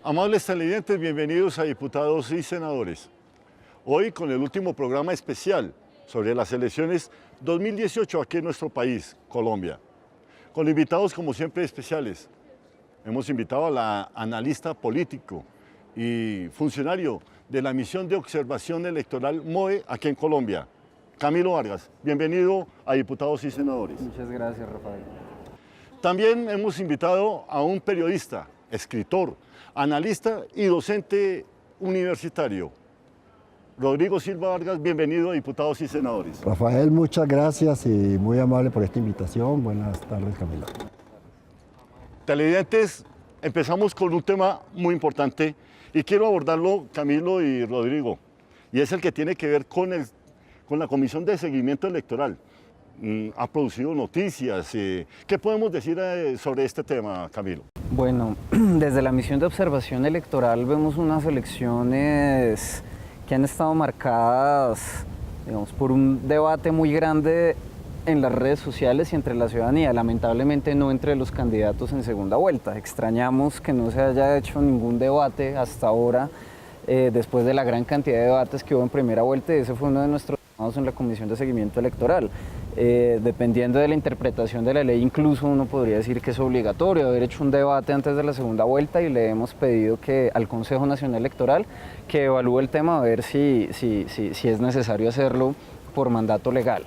Amables televidentes, bienvenidos a Diputados y Senadores. Hoy con el último programa especial sobre las elecciones 2018 aquí en nuestro país, Colombia. Con invitados como siempre especiales. Hemos invitado a la analista político y funcionario de la Misión de Observación Electoral MOE aquí en Colombia, Camilo Vargas. Bienvenido a Diputados y Senadores. Muchas gracias, Rafael. También hemos invitado a un periodista, escritor, analista y docente universitario. Rodrigo Silva Vargas, bienvenido a Diputados y Senadores. Rafael, muchas gracias y muy amable por esta invitación. Buenas tardes, Camilo. Televidentes, empezamos con un tema muy importante y quiero abordarlo, Camilo y Rodrigo, y es el que tiene que ver con la Comisión de Seguimiento Electoral. Ha producido noticias. ¿Qué podemos decir sobre este tema, Camilo? Bueno, desde la Misión de Observación Electoral vemos unas elecciones que han estado marcadas, digamos, por un debate muy grande en las redes sociales y entre la ciudadanía, lamentablemente no entre los candidatos en segunda vuelta. Extrañamos que no se haya hecho ningún debate hasta ahora, después de la gran cantidad de debates que hubo en primera vuelta, y ese fue uno de nuestros llamados en la Comisión de Seguimiento Electoral. Dependiendo de la interpretación de la ley, incluso uno podría decir que es obligatorio haber hecho un debate antes de la segunda vuelta, y le hemos pedido al Consejo Nacional Electoral que evalúe el tema a ver si es necesario hacerlo por mandato legal.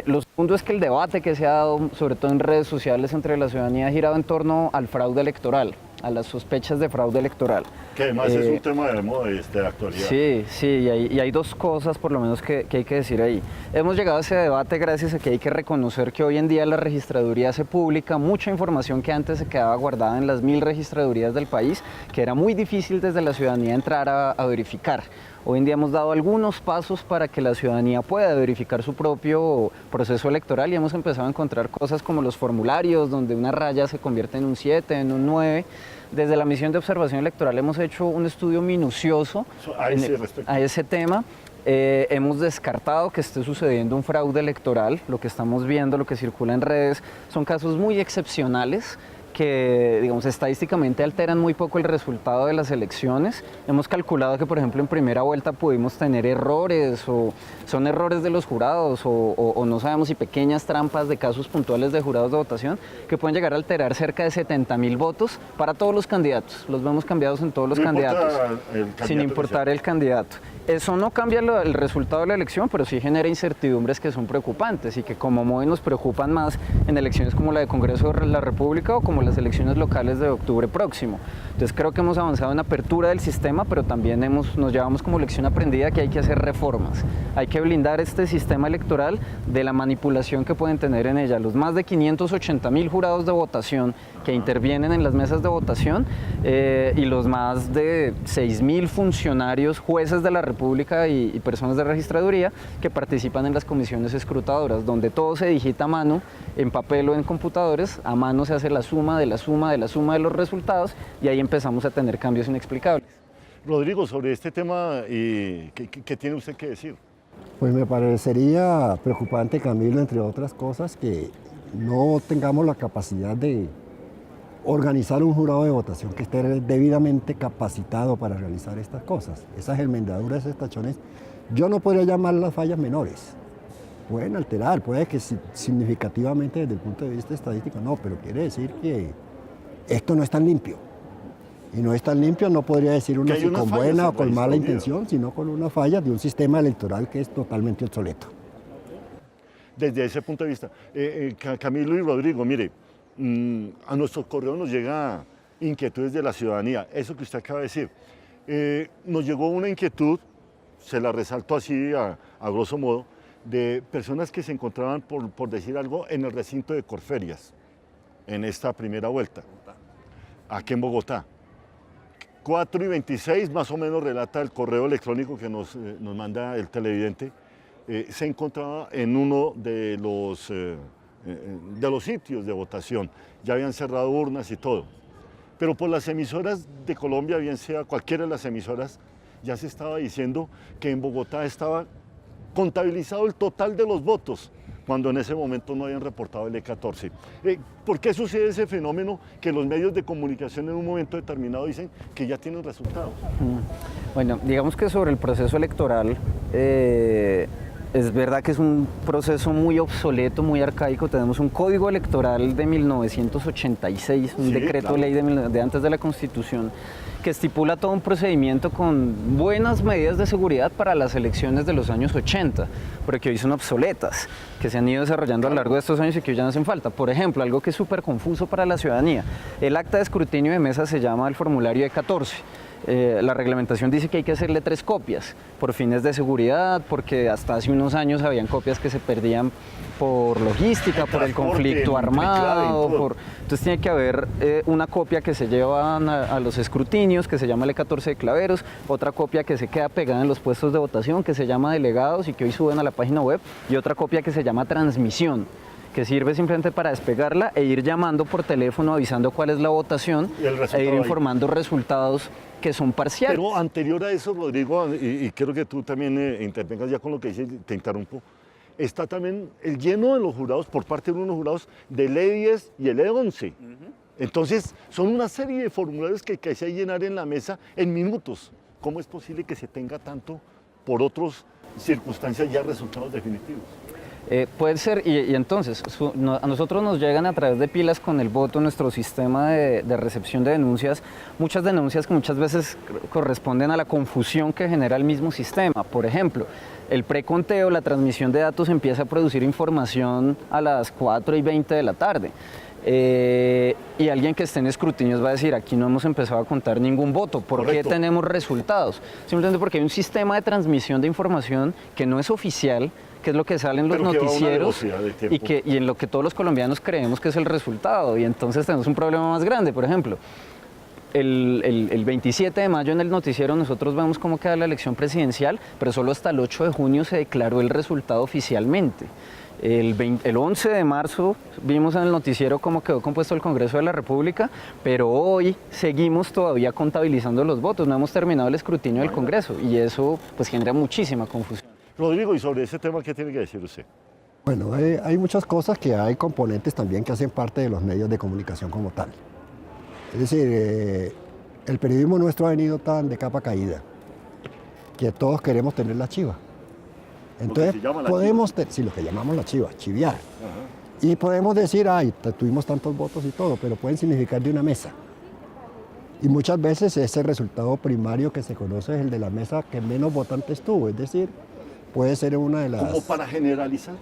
Lo segundo es que el debate que se ha dado, sobre todo en redes sociales entre la ciudadanía, ha girado en torno al fraude electoral, a las sospechas de fraude electoral. Que además es un tema de actualidad. Sí, y hay dos cosas por lo menos que hay que decir ahí. Hemos llegado a ese debate gracias a que hay que reconocer que hoy en día la registraduría hace pública mucha información que antes se quedaba guardada en las 1000 registradurías del país, que era muy difícil desde la ciudadanía entrar a verificar. Hoy en día hemos dado algunos pasos para que la ciudadanía pueda verificar su propio proceso electoral, y hemos empezado a encontrar cosas como los formularios, donde una raya se convierte en un 7, en un 9. Desde la Misión de Observación Electoral hemos hecho un estudio minucioso a ese tema. Hemos descartado que esté sucediendo un fraude electoral. Lo que estamos viendo, lo que circula en redes, son casos muy excepcionales que, digamos, estadísticamente alteran muy poco el resultado de las elecciones. Hemos calculado que, por ejemplo, en primera vuelta pudimos tener errores, o son errores de los jurados, o no sabemos si pequeñas trampas de casos puntuales de jurados de votación, que pueden llegar a alterar cerca de 70.000 votos para todos los candidatos. Los vemos cambiados en todos los candidatos, sin importar el candidato. Eso no cambia el resultado de la elección, pero sí genera incertidumbres que son preocupantes y que como MOE nos preocupan más en elecciones como la de Congreso de la República o como las elecciones locales de octubre próximo. Entonces creo que hemos avanzado en apertura del sistema, pero también nos llevamos como lección aprendida que hay que hacer reformas. Hay que blindar este sistema electoral de la manipulación que pueden tener en ella los más de 580.000 jurados de votación que intervienen en las mesas de votación, y los más de 6.000 funcionarios, jueces de la República y personas de registraduría que participan en las comisiones escrutadoras, donde todo se digita a mano, en papel o en computadores. A mano se hace la suma de la suma de la suma de los resultados, y ahí empezamos a tener cambios inexplicables. Rodrigo, sobre este tema, ¿qué tiene usted que decir? Pues me parecería preocupante, Camilo, entre otras cosas, que no tengamos la capacidad de organizar un jurado de votación que esté debidamente capacitado para realizar estas cosas. Esas enmendaduras, esos tachones, yo no podría llamarlas fallas menores. Pueden alterar, puede que significativamente desde el punto de vista estadístico no, pero quiere decir que esto no es tan limpio. Y no es tan limpio, no podría decir uno si con buena o con mala intención, sino con una falla de un sistema electoral que es totalmente obsoleto. Desde ese punto de vista, Camilo y Rodrigo, mire, a nuestro correo nos llega inquietudes de la ciudadanía. Eso que usted acaba de decir, nos llegó una inquietud, se la resalto así a grosso modo, de personas que se encontraban, por decir algo, en el recinto de Corferias, en esta primera vuelta, aquí en Bogotá. 4:26 más o menos relata el correo electrónico que nos manda el televidente. Se encontraba en uno de los sitios de votación. Ya habían cerrado urnas y todo. Pero por las emisoras de Colombia, bien sea cualquiera de las emisoras, ya se estaba diciendo que en Bogotá estaba contabilizado el total de los votos cuando en ese momento no habían reportado el E14. ¿Por qué sucede ese fenómeno que los medios de comunicación en un momento determinado dicen que ya tienen resultados? Bueno, digamos que sobre el proceso electoral, es verdad que es un proceso muy obsoleto, muy arcaico. Tenemos un código electoral de 1986, un decreto claro, ley de antes de la Constitución, que estipula todo un procedimiento con buenas medidas de seguridad para las elecciones de los años 80, pero que hoy son obsoletas, que se han ido desarrollando a lo largo de estos años y que hoy ya no hacen falta. Por ejemplo, algo que es súper confuso para la ciudadanía, el acta de escrutinio de mesa se llama el formulario E14. La reglamentación dice que hay que hacerle 3 copias por fines de seguridad, porque hasta hace unos años habían copias que se perdían por logística, por el conflicto armado, entonces tiene que haber una copia que se lleva a los escrutinios, que se llama el E14 de Claveros, otra copia que se queda pegada en los puestos de votación, que se llama delegados y que hoy suben a la página web, y otra copia que se llama transmisión, que sirve simplemente para despegarla e ir llamando por teléfono avisando cuál es la votación e ir informando resultados que son parciales. Pero anterior a eso, Rodrigo, y quiero que tú también intervengas ya con lo que dices, te interrumpo, está también el lleno de los jurados por parte de unos jurados del E10 y el E11. Entonces, son una serie de formularios que hay que llenar en la mesa en minutos. ¿Cómo es posible que se tenga tanto por otras circunstancias ya resultados definitivos? Puede ser, y entonces a nosotros nos llegan a través de pilas con el voto nuestro sistema de recepción de denuncias, muchas denuncias que muchas veces corresponden a la confusión que genera el mismo sistema. Por ejemplo, el preconteo, la transmisión de datos empieza a producir información a las 4:20 de la tarde. Y alguien que esté en escrutinios va a decir, aquí no hemos empezado a contar ningún voto, ¿por qué tenemos resultados? Simplemente porque hay un sistema de transmisión de información que no es oficial, que es lo que sale en los noticieros y en lo que todos los colombianos creemos que es el resultado, y entonces tenemos un problema más grande. Por ejemplo, el 27 de mayo en el noticiero nosotros vemos cómo queda la elección presidencial, pero solo hasta el 8 de junio se declaró el resultado oficialmente. El 11 de marzo vimos en el noticiero cómo quedó compuesto el Congreso de la República, pero hoy seguimos todavía contabilizando los votos, no hemos terminado el escrutinio del Congreso, y eso pues genera muchísima confusión. Rodrigo, y sobre ese tema, ¿qué tiene que decir usted? Bueno, hay muchas cosas que hay componentes también que hacen parte de los medios de comunicación como tal. Es decir, el periodismo nuestro ha venido tan de capa caída que todos queremos tener la chiva. Entonces podemos, sí, lo que llamamos la chiva, chiviar. Ajá. Y podemos decir, ay, tuvimos tantos votos y todo, pero pueden significar de una mesa. Y muchas veces ese resultado primario que se conoce es el de la mesa que menos votantes tuvo, es decir, puede ser una de las... ¿Como para generalizar?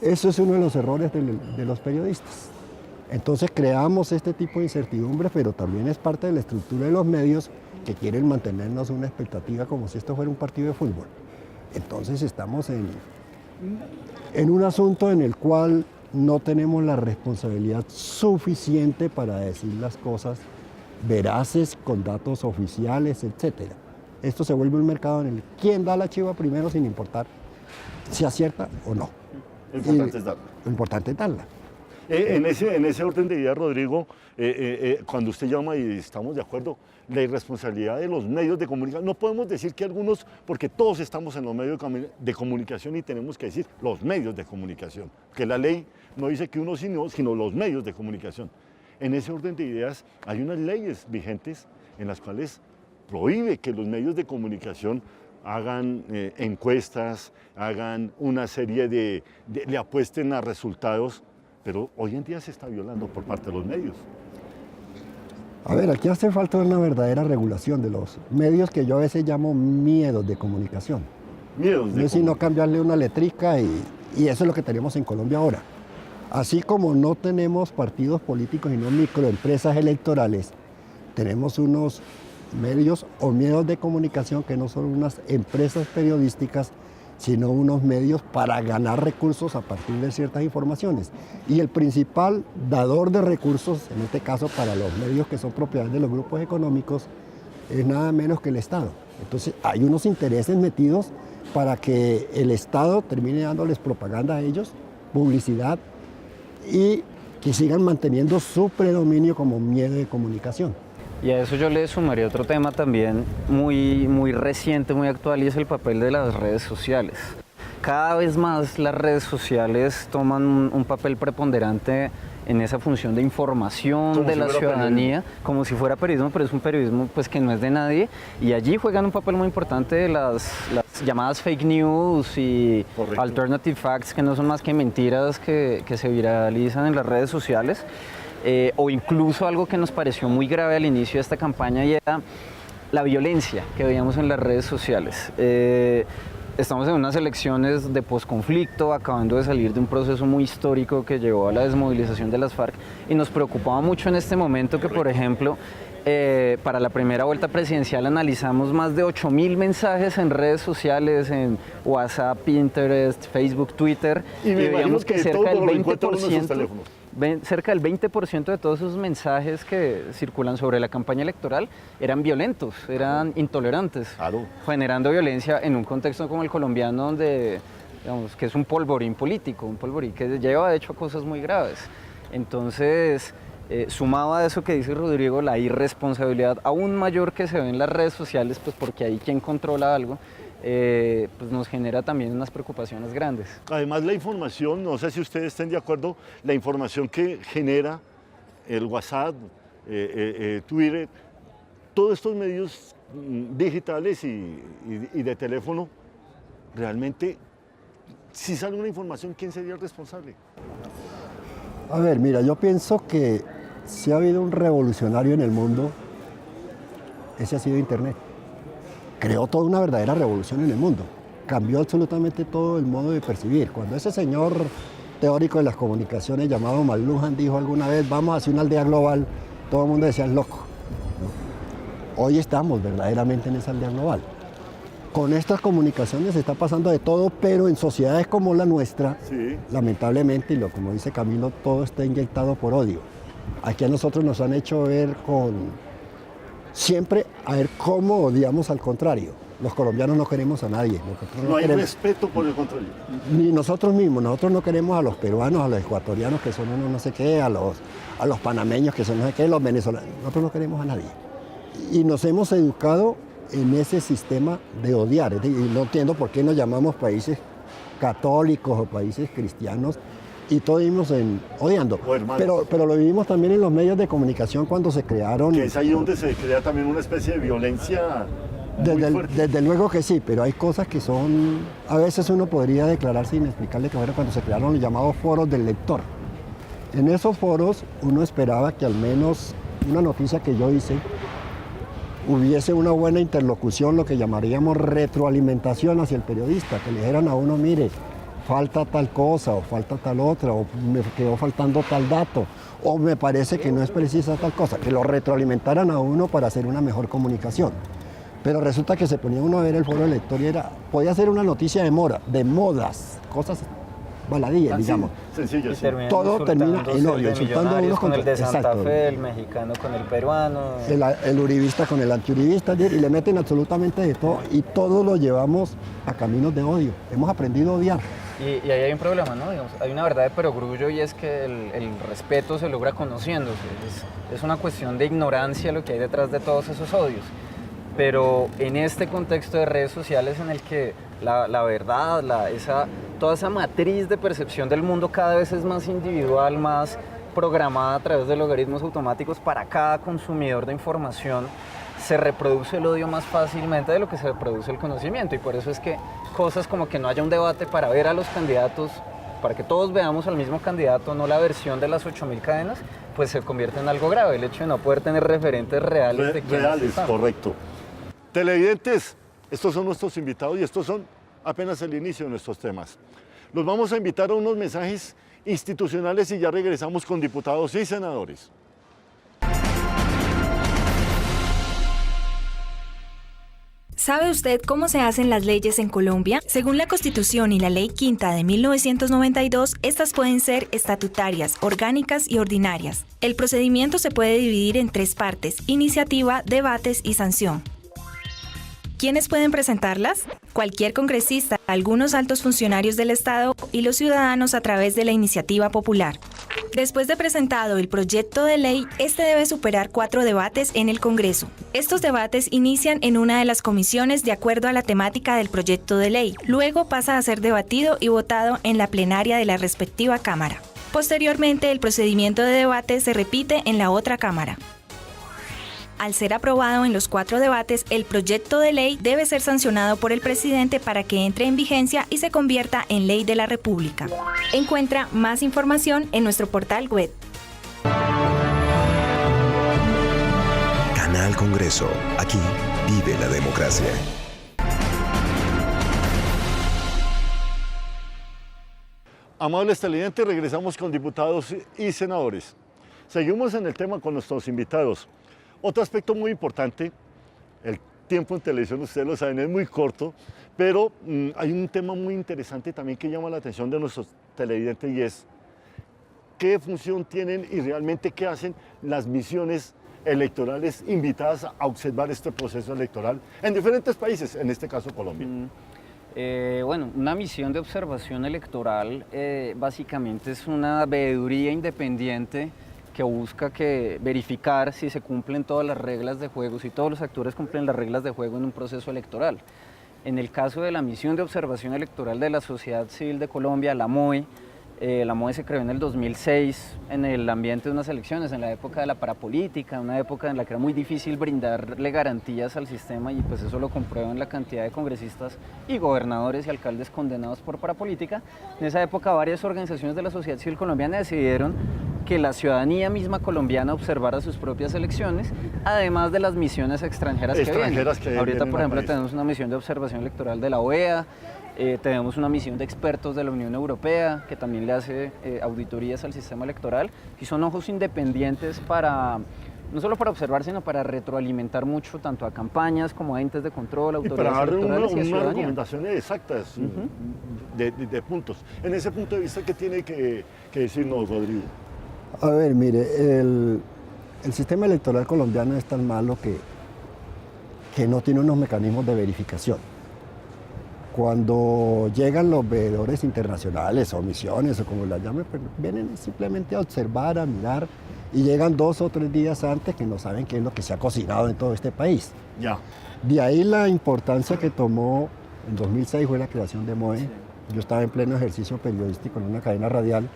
Eso es uno de los errores de los periodistas. Entonces creamos este tipo de incertidumbre, pero también es parte de la estructura de los medios que quieren mantenernos una expectativa como si esto fuera un partido de fútbol. Entonces estamos en un asunto en el cual no tenemos la responsabilidad suficiente para decir las cosas veraces, con datos oficiales, etc. Esto se vuelve un mercado en el quién da la chiva primero sin importar si acierta o no. Lo importante es darla. Lo importante es darla. En ese orden de ideas, Rodrigo, cuando usted llama y estamos de acuerdo, la irresponsabilidad de los medios de comunicación, no podemos decir que algunos, porque todos estamos en los medios de comunicación y tenemos que decir los medios de comunicación, que la ley no dice que uno sino los medios de comunicación. En ese orden de ideas hay unas leyes vigentes en las cuales prohíbe que los medios de comunicación hagan encuestas, hagan una serie le apuesten a resultados, pero hoy en día se está violando por parte de los medios. A ver, aquí hace falta una verdadera regulación de los medios que yo a veces llamo miedos de comunicación. Miedos de comunicación. Es no cambiarle una letrica y eso es lo que tenemos en Colombia ahora. Así como no tenemos partidos políticos y no microempresas electorales, tenemos unos medios o miedos de comunicación que no son unas empresas periodísticas, sino unos medios para ganar recursos a partir de ciertas informaciones. Y el principal dador de recursos, en este caso para los medios que son propiedad de los grupos económicos, es nada menos que el Estado. Entonces hay unos intereses metidos para que el Estado termine dándoles propaganda a ellos, publicidad, y que sigan manteniendo su predominio como medio de comunicación. Y a eso yo le sumaría otro tema también muy reciente, muy actual, y es el papel de las redes sociales. cada vez más las redes sociales toman un papel preponderante en esa función de información de la ciudadanía, como si fuera periodismo, pero es un periodismo pues que no es de nadie, y allí juegan un papel muy importante las llamadas fake news y alternative facts, que no son más que mentiras que se viralizan en las redes sociales, o incluso algo que nos pareció muy grave al inicio de esta campaña, y era la violencia que veíamos en las redes sociales. Estamos en unas elecciones de posconflicto, acabando de salir de un proceso muy histórico que llevó a la desmovilización de las FARC, y nos preocupaba mucho en este momento que, por ejemplo, para la primera vuelta presidencial analizamos más de 8.000 mensajes en redes sociales, en WhatsApp, Pinterest, Facebook, Twitter, y veíamos que cerca del 20%. Cerca del 20% de todos esos mensajes que circulan sobre la campaña electoral eran violentos, eran intolerantes, generando violencia en un contexto como el colombiano, donde, digamos, que es un polvorín político, un polvorín que lleva de hecho a cosas muy graves. Entonces, sumado a eso que dice Rodrigo, la irresponsabilidad aún mayor que se ve en las redes sociales, pues porque ahí quien controla algo, pues nos genera también unas preocupaciones grandes. Además, la información, no sé si ustedes estén de acuerdo, la información que genera el WhatsApp, Twitter, todos estos medios digitales y de teléfono, realmente, si sale una información, ¿quién sería el responsable? A ver, mira, yo pienso que si ha habido un revolucionario en el mundo, ese ha sido Internet. Creó toda una verdadera revolución en el mundo. Cambió absolutamente todo el modo de percibir. Cuando ese señor teórico de las comunicaciones llamado McLuhan dijo alguna vez, vamos a hacer una aldea global, todo el mundo decía, es loco. ¿No? Hoy estamos verdaderamente en esa aldea global. Con estas comunicaciones se está pasando de todo, pero en sociedades como la nuestra, lamentablemente, y como dice Camilo, todo está inyectado por odio. Aquí a nosotros nos han hecho ver siempre a ver cómo odiamos al contrario. Los colombianos no queremos a nadie. No hay respeto por el contrario. Ni nosotros mismos. Nosotros no queremos a los peruanos, a los ecuatorianos que son unos no sé qué, a los panameños que son no sé qué, los venezolanos. Nosotros no queremos a nadie. Y nos hemos educado en ese sistema de odiar. Y no entiendo por qué nos llamamos países católicos o países cristianos y todos vivimos odiando. Pero lo vivimos también en los medios de comunicación cuando se crearon. Que es ahí donde se crea también una especie de violencia. Desde luego que sí, pero hay cosas que son. A veces uno podría declararse inexplicable que fuera cuando se crearon los llamados foros del lector. En esos foros uno esperaba que al menos una noticia que yo hice hubiese una buena interlocución, lo que llamaríamos retroalimentación hacia el periodista, que le dijeran a uno, mire, falta tal cosa, o falta tal otra, o me quedó faltando tal dato, o me parece que no es precisa tal cosa, que lo retroalimentaran a uno para hacer una mejor comunicación. Pero resulta que se ponía uno a ver el foro del lector y podía ser una noticia de modas, cosas baladíes, digamos. Sencillo, sí. Todo termina en odio, insultando a unos con el de Santa Fe, el mexicano con el peruano. El uribista con el antiuribista, y le meten absolutamente de todo, y todo lo llevamos a caminos de odio. Hemos aprendido a odiar. Y ahí hay un problema, ¿no? Digamos, hay una verdad de perogrullo, y es que el respeto se logra conociéndose. Es una cuestión de ignorancia lo que hay detrás de todos esos odios. Pero en este contexto de redes sociales en el que la verdad, toda esa matriz de percepción del mundo cada vez es más individual, más programada a través de logaritmos automáticos para cada consumidor de información, se reproduce el odio más fácilmente de lo que se reproduce el conocimiento. Y por eso es que cosas como que no haya un debate para ver a los candidatos, para que todos veamos al mismo candidato, no la versión de las 8.000 cadenas, pues se convierte en algo grave, el hecho de no poder tener referentes reales de quiénes están. Correcto. Televidentes, estos son nuestros invitados y estos son apenas el inicio de nuestros temas. Los vamos a invitar a unos mensajes institucionales y ya regresamos con diputados y senadores. ¿Sabe usted cómo se hacen las leyes en Colombia? Según la Constitución y la Ley Quinta de 1992, estas pueden ser estatutarias, orgánicas y ordinarias. El procedimiento se puede dividir en 3 partes: iniciativa, debates y sanción. ¿Quiénes pueden presentarlas? Cualquier congresista, algunos altos funcionarios del Estado y los ciudadanos a través de la iniciativa popular. Después de presentado el proyecto de ley, este debe superar 4 debates en el Congreso. Estos debates inician en una de las comisiones de acuerdo a la temática del proyecto de ley. Luego pasa a ser debatido y votado en la plenaria de la respectiva Cámara. Posteriormente, el procedimiento de debate se repite en la otra Cámara. Al ser aprobado en los 4 debates, el proyecto de ley debe ser sancionado por el presidente para que entre en vigencia y se convierta en ley de la República. Encuentra más información en nuestro portal web. Canal Congreso. Aquí vive la democracia. Amables televidentes, regresamos con diputados y senadores. Seguimos en el tema con nuestros invitados. Otro aspecto muy importante, el tiempo en televisión, ustedes lo saben, es muy corto, pero hay un tema muy interesante también que llama la atención de nuestros televidentes y es qué función tienen y realmente qué hacen las misiones electorales invitadas a observar este proceso electoral en diferentes países, en este caso Colombia. Bueno, una misión de observación electoral básicamente es una veeduría independiente que busca verificar si se cumplen todas las reglas de juego, si todos los actores cumplen las reglas de juego en un proceso electoral. En el caso de la misión de observación electoral de la Sociedad Civil de Colombia, la MOE se creó en el 2006 en el ambiente de unas elecciones, en la época de la parapolítica, una época en la que era muy difícil brindarle garantías al sistema y pues eso lo comprueban la cantidad de congresistas y gobernadores y alcaldes condenados por parapolítica. En esa época varias organizaciones de la sociedad civil colombiana decidieron que la ciudadanía misma colombiana observara sus propias elecciones, además de las misiones extranjeras que vienen. Ahorita, por ejemplo, tenemos una misión de observación electoral de la OEA, tenemos una misión de expertos de la Unión Europea que también le hace auditorías al sistema electoral y son ojos independientes no solo para observar, sino para retroalimentar mucho tanto a campañas como a entes de control, autoridades electorales y a ciudadanía. Unas recomendaciones exactas de puntos. En ese punto de vista, ¿qué tiene que decirnos, Rodrigo? A ver, mire, el sistema electoral colombiano es tan malo que no tiene unos mecanismos de verificación. Cuando llegan los veedores internacionales o misiones o como las llamen, pues vienen simplemente a observar, a mirar y llegan 2 o 3 días antes que no saben qué es lo que se ha cocinado en todo este país. Ya. De ahí la importancia que tomó, en 2006 fue la creación de MOE. Sí. Yo estaba en pleno ejercicio periodístico en una cadena radial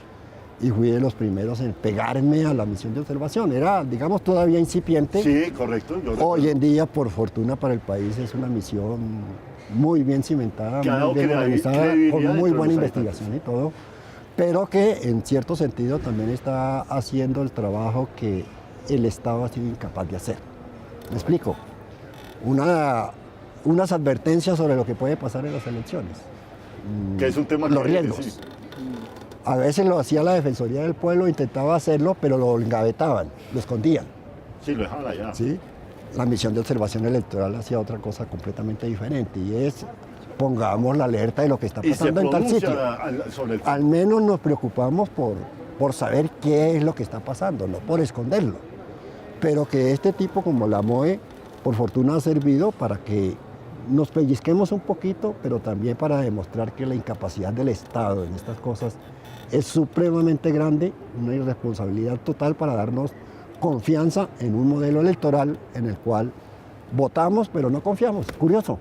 y fui de los primeros en pegarme a la misión de observación. Era, digamos, todavía incipiente. Sí, correcto. Hoy en día, por fortuna para el país, es una misión muy bien cimentada, muy bien organizada, con muy buena investigación y todo, pero que en cierto sentido también está haciendo el trabajo que el Estado ha sido incapaz de hacer. ¿Me explico? Unas advertencias sobre lo que puede pasar en las elecciones. Que es un tema los riesgos. Sí. A veces lo hacía la Defensoría del Pueblo, intentaba hacerlo, pero lo engavetaban, lo escondían. Sí, lo dejaban allá. ¿Sí? La misión de observación electoral hacía otra cosa completamente diferente y es pongamos la alerta de lo que está pasando en tal sitio. Al menos nos preocupamos por saber qué es lo que está pasando, no por esconderlo. Pero que este tipo como la MOE, por fortuna ha servido para que nos pellizquemos un poquito, pero también para demostrar que la incapacidad del Estado en estas cosas es supremamente grande, una irresponsabilidad total para darnos confianza en un modelo electoral en el cual votamos pero no confiamos. Curioso.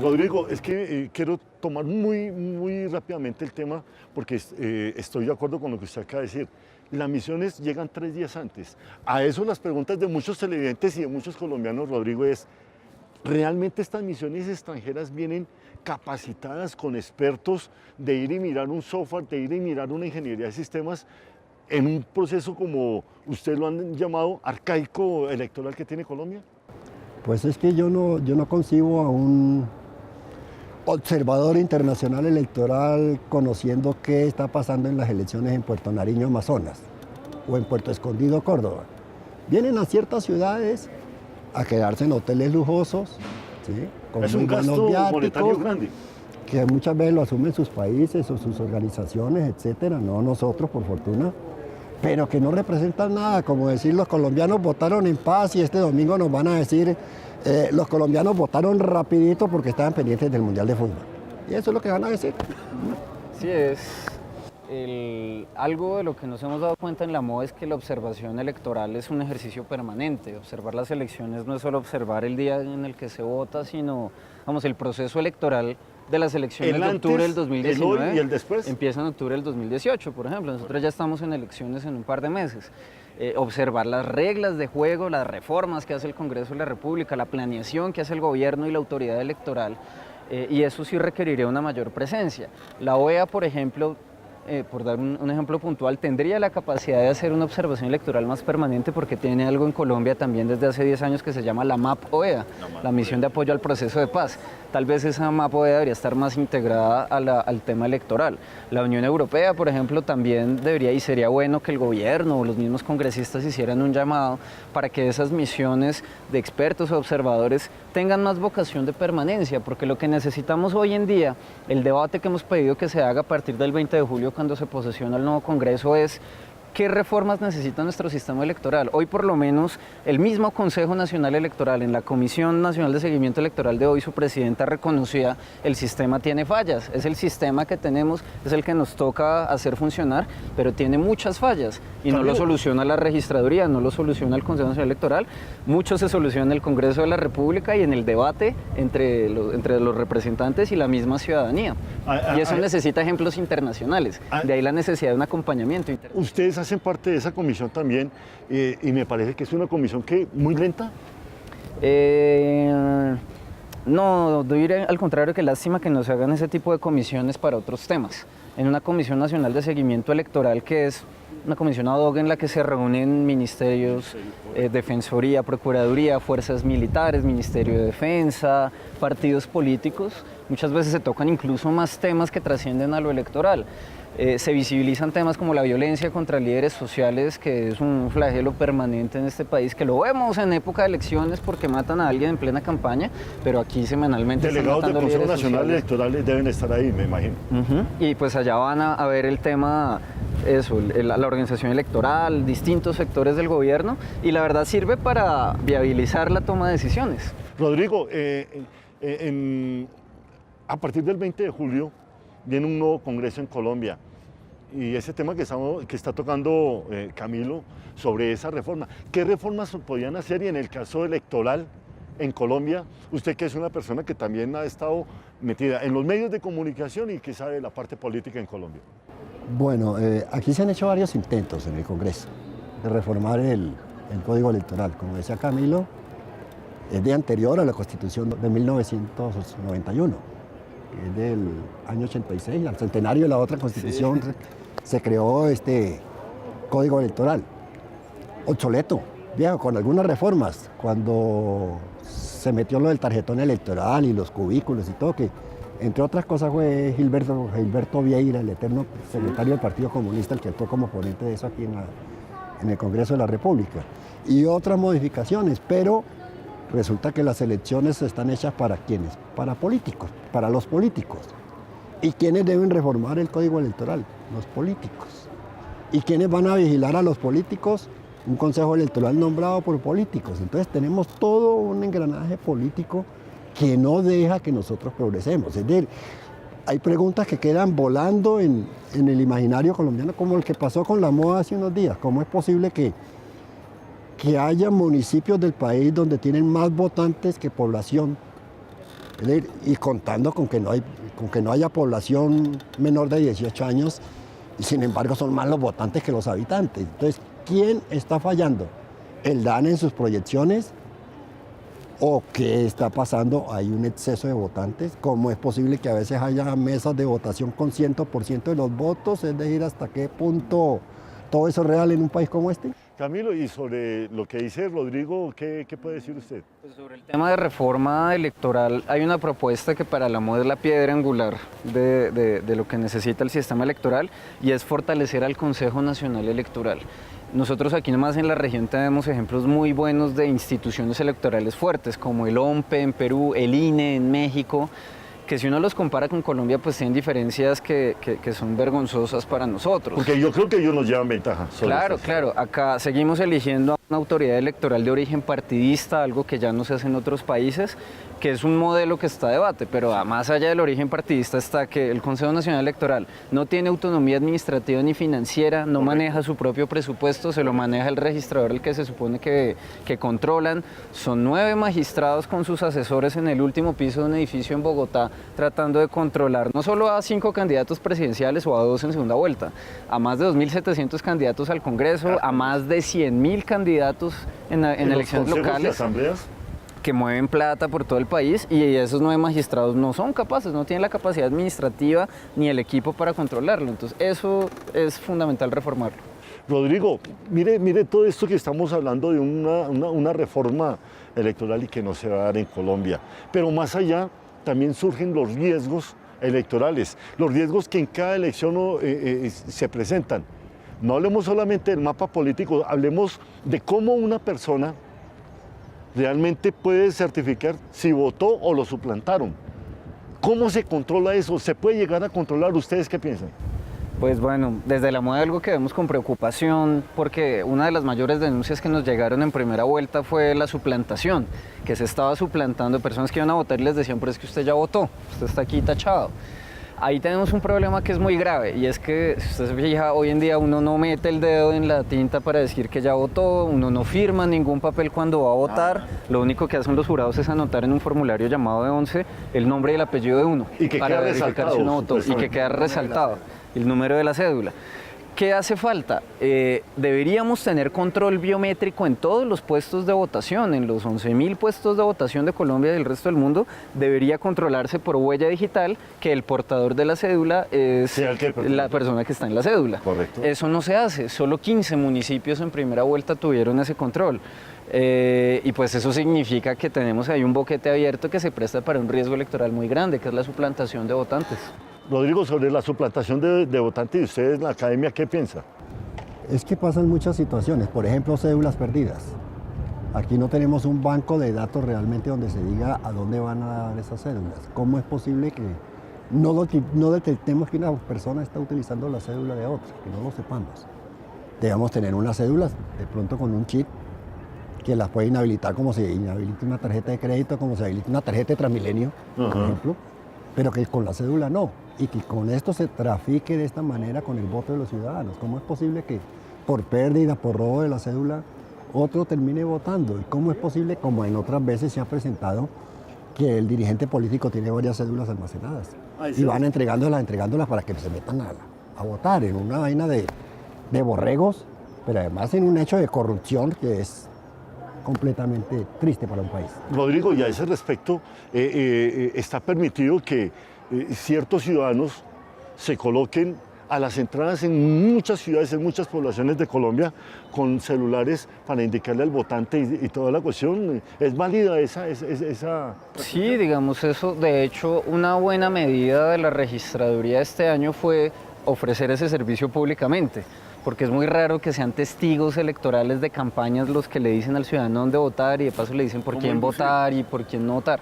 Rodrigo, es que quiero tomar muy rápidamente el tema porque estoy de acuerdo con lo que usted acaba de decir. Las misiones llegan 3 días antes. A eso las preguntas de muchos televidentes y de muchos colombianos, Rodrigo, es ¿realmente estas misiones extranjeras vienen capacitadas con expertos de ir y mirar un software, de ir y mirar una ingeniería de sistemas en un proceso como usted lo han llamado arcaico electoral que tiene Colombia? Pues es que yo no concibo a un observador internacional electoral conociendo qué está pasando en las elecciones en Puerto Nariño, Amazonas, o en Puerto Escondido, Córdoba. Vienen a ciertas ciudades a quedarse en hoteles lujosos, ¿sí? Con es un gasto monetario grande. Que muchas veces lo asumen sus países o sus organizaciones, etcétera, no nosotros, por fortuna, pero que no representan nada, como decir los colombianos votaron en paz y este domingo nos van a decir los colombianos votaron rapidito porque estaban pendientes del Mundial de Fútbol. Y eso es lo que van a decir. Sí, es Algo de lo que nos hemos dado cuenta en la MOA es que la observación electoral es un ejercicio permanente. Observar las elecciones no es solo observar el día en el que se vota, sino, vamos, el proceso electoral de las elecciones El de octubre del antes, 2019 el hoy y el después. empieza en octubre del 2018, por ejemplo. Nosotros ya estamos en elecciones en un par de meses. Observar las reglas de juego, las reformas que hace el Congreso de la República, la planeación que hace el gobierno y la autoridad electoral, y eso sí requeriría una mayor presencia. La OEA, por ejemplo, por dar un ejemplo puntual, tendría la capacidad de hacer una observación electoral más permanente porque tiene algo en Colombia también desde hace 10 años que se llama la MAP OEA, la Misión de Apoyo al Proceso de Paz. Tal vez esa MAP OEA debería estar más integrada al tema electoral. La Unión Europea, por ejemplo, también debería, y sería bueno que el gobierno o los mismos congresistas hicieran un llamado para que esas misiones de expertos o observadores tengan más vocación de permanencia, porque lo que necesitamos hoy en día, el debate que hemos pedido que se haga a partir del 20 de julio cuando se posesiona el nuevo Congreso es ¿qué reformas necesita nuestro sistema electoral? Hoy por lo menos el mismo Consejo Nacional Electoral, en la Comisión Nacional de Seguimiento Electoral de hoy, su presidenta reconocía el sistema tiene fallas, es el sistema que tenemos, es el que nos toca hacer funcionar, pero tiene muchas fallas y no lo soluciona la registraduría, no lo soluciona el Consejo Nacional Electoral, mucho se soluciona en el Congreso de la República y en el debate entre los representantes y la misma ciudadanía. Y eso necesita ejemplos internacionales, de ahí la necesidad de un acompañamiento internacional. Ustedes hacen parte de esa comisión también y me parece que es una comisión que muy lenta. No, diré al contrario que lástima que no se hagan ese tipo de comisiones para otros temas. En una Comisión Nacional de Seguimiento Electoral, que es una comisión ad hoc en la que se reúnen ministerios, Defensoría, Procuraduría, fuerzas militares, Ministerio de Defensa, partidos políticos, muchas veces se tocan incluso más temas que trascienden a lo electoral. Se visibilizan temas como la violencia contra líderes sociales, que es un flagelo permanente en este país, que lo vemos en época de elecciones porque matan a alguien en plena campaña, pero aquí semanalmente delegados del Consejo líderes Nacional sociales. Electoral deben estar ahí, me imagino. Y pues allá van a ver el tema, eso, la organización electoral, distintos sectores del gobierno, y la verdad sirve para viabilizar la toma de decisiones. Rodrigo, a partir del 20 de julio viene un nuevo Congreso en Colombia. Y ese tema que está tocando Camilo sobre esa reforma. ¿Qué reformas podían hacer? Y en el caso electoral en Colombia, usted que es una persona que también ha estado metida en los medios de comunicación y que sabe de la parte política en Colombia. Bueno, aquí se han hecho varios intentos en el Congreso de reformar el Código Electoral. Como decía Camilo, es de anterior a la Constitución de 1991, que es del año 86, al centenario de la otra Constitución. Sí. Se creó este Código Electoral, obsoleto, viejo, con algunas reformas, cuando se metió lo del tarjetón electoral y los cubículos y todo, que entre otras cosas fue Gilberto Vieira, el eterno secretario del Partido Comunista, el que actuó como ponente de eso aquí en el Congreso de la República, y otras modificaciones, pero resulta que las elecciones están hechas para ¿quiénes? Para políticos, para los políticos. ¿Y quiénes deben reformar el Código Electoral? Los políticos. ¿Y quiénes van a vigilar a los políticos? Un consejo electoral nombrado por políticos. Entonces tenemos todo un engranaje político que no deja que nosotros progresemos. Es decir, hay preguntas que quedan volando en el imaginario colombiano, como el que pasó con la MOA hace unos días. ¿Cómo es posible que haya municipios del país donde tienen más votantes que población? Es decir, y contando con que no haya población menor de 18 años, y sin embargo son más los votantes que los habitantes. Entonces, ¿quién está fallando? ¿El DAN en sus proyecciones? ¿O qué está pasando? ¿Hay un exceso de votantes? ¿Cómo es posible que a veces haya mesas de votación con 100% de los votos? Es decir, ¿hasta qué punto todo eso es real en un país como este? Camilo, y sobre lo que dice Rodrigo, ¿qué puede decir usted? Pues sobre el tema de reforma electoral, hay una propuesta que para la MOA es la piedra angular de lo que necesita el sistema electoral, y es fortalecer al Consejo Nacional Electoral. Nosotros aquí nomás en la región tenemos ejemplos muy buenos de instituciones electorales fuertes, como el OMPE en Perú, el INE en México, que si uno los compara con Colombia, pues tienen diferencias que son vergonzosas para nosotros. Porque yo creo que ellos nos llevan ventaja. Claro, acá seguimos eligiendo una autoridad electoral de origen partidista, algo que ya no se hace en otros países, que es un modelo que está a debate, pero más allá del origen partidista está que el Consejo Nacional Electoral no tiene autonomía administrativa ni financiera, no maneja su propio presupuesto, se lo maneja el registrador, el que se supone que controlan. Son 9 magistrados con sus asesores en el último piso de un edificio en Bogotá tratando de controlar no solo a 5 candidatos presidenciales o a 2 en segunda vuelta, a más de 2.700 candidatos al Congreso, a más de 100.000 candidatos en elecciones locales. Asambleas? Que mueven plata por todo el país y esos 9 magistrados no son capaces, no tienen la capacidad administrativa ni el equipo para controlarlo. Entonces eso es fundamental reformarlo. Rodrigo, mire todo esto que estamos hablando de una reforma electoral y que no se va a dar en Colombia. Pero más allá también surgen los riesgos electorales, los riesgos que en cada elección se presentan. No hablemos solamente del mapa político, hablemos de cómo una persona realmente puede certificar si votó o lo suplantaron. ¿Cómo se controla eso? ¿Se puede llegar a controlar? ¿Ustedes qué piensan? Pues bueno, desde la moda algo que vemos con preocupación, porque una de las mayores denuncias que nos llegaron en primera vuelta fue la suplantación, que se estaba suplantando personas que iban a votar y les decían, pero es que usted ya votó, usted está aquí tachado. Ahí tenemos un problema que es muy grave y es que, si usted se fija, hoy en día uno no mete el dedo en la tinta para decir que ya votó, uno no firma ningún papel cuando va a votar, lo único que hacen los jurados es anotar en un formulario llamado E11 el nombre y el apellido de uno y que para queda verificar resaltado, si uno votó y que queda resaltado el número de la cédula. ¿Qué hace falta? Deberíamos tener control biométrico en todos los puestos de votación, en los 11.000 puestos de votación de Colombia y del resto del mundo, debería controlarse por huella digital que el portador de la cédula es la persona que está en la cédula. Correcto. Eso no se hace, solo 15 municipios en primera vuelta tuvieron ese control. Y pues eso significa que tenemos ahí un boquete abierto que se presta para un riesgo electoral muy grande, que es la suplantación de votantes. Rodrigo, sobre la suplantación de votantes, ¿y ustedes en la academia qué piensan? Es que pasan muchas situaciones, por ejemplo, cédulas perdidas. Aquí no tenemos un banco de datos realmente donde se diga a dónde van a dar esas cédulas. ¿Cómo es posible que no detectemos que una persona está utilizando la cédula de otra, que no lo sepamos? Debemos tener unas cédulas de pronto con un chip que las puede inhabilitar como se inhabilita una tarjeta de crédito, como se habilita una tarjeta de Transmilenio, por ejemplo, pero que con la cédula no, y que con esto se trafique de esta manera con el voto de los ciudadanos. ¿Cómo es posible que por pérdida, por robo de la cédula, otro termine votando? ¿Y cómo es posible, como en otras veces se ha presentado, que el dirigente político tiene varias cédulas almacenadas y van entregándolas para que se metan a votar en una vaina de borregos, pero además en un hecho de corrupción que es completamente triste para un país? Rodrigo, y a ese respecto, está permitido que ciertos ciudadanos se coloquen a las entradas en muchas ciudades, en muchas poblaciones de Colombia, con celulares para indicarle al votante y toda la cuestión. ¿Es válida esa? Sí, digamos eso. De hecho, una buena medida de la registraduría este año fue ofrecer ese servicio públicamente, porque es muy raro que sean testigos electorales de campañas los que le dicen al ciudadano dónde votar y de paso le dicen por quién votar y por quién no votar.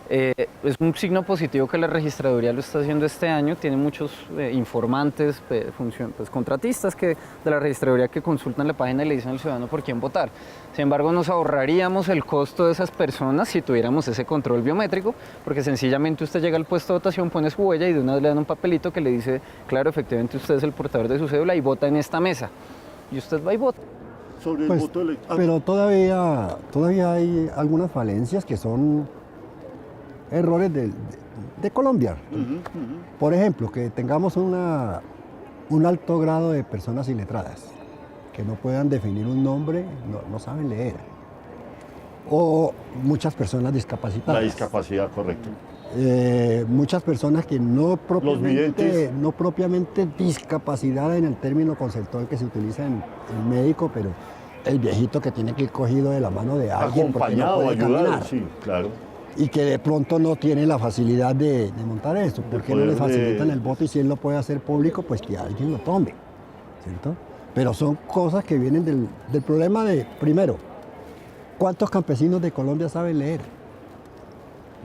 Es un signo positivo que la registraduría lo está haciendo este año. Tiene muchos informantes, contratistas de la registraduría que consultan la página y le dicen al ciudadano por quién votar. Sin embargo, nos ahorraríamos el costo de esas personas si tuviéramos ese control biométrico, porque sencillamente usted llega al puesto de votación, pone su huella y de una vez le dan un papelito que le dice, claro, efectivamente usted es el portador de su cédula y vota en esta mesa. Y usted va y vota. Sobre el voto electoral. Pero todavía hay algunas falencias que son errores de Colombia. Por ejemplo, que tengamos un alto grado de personas iletradas, que no puedan definir un nombre, no saben leer. O muchas personas discapacitadas. La discapacidad, correcto. Muchas personas que no videntes. propiamente discapacidad en el término conceptual que se utiliza en el médico, pero el viejito que tiene que ir cogido de la mano de alguien acompañado, porque no puede ayudado, caminar. sí, claro. Y que de pronto no tiene la facilidad de montar esto, porque no le facilitan el voto y si él lo puede hacer público, pues que alguien lo tome, ¿cierto? Pero son cosas que vienen del problema de, primero, ¿cuántos campesinos de Colombia saben leer?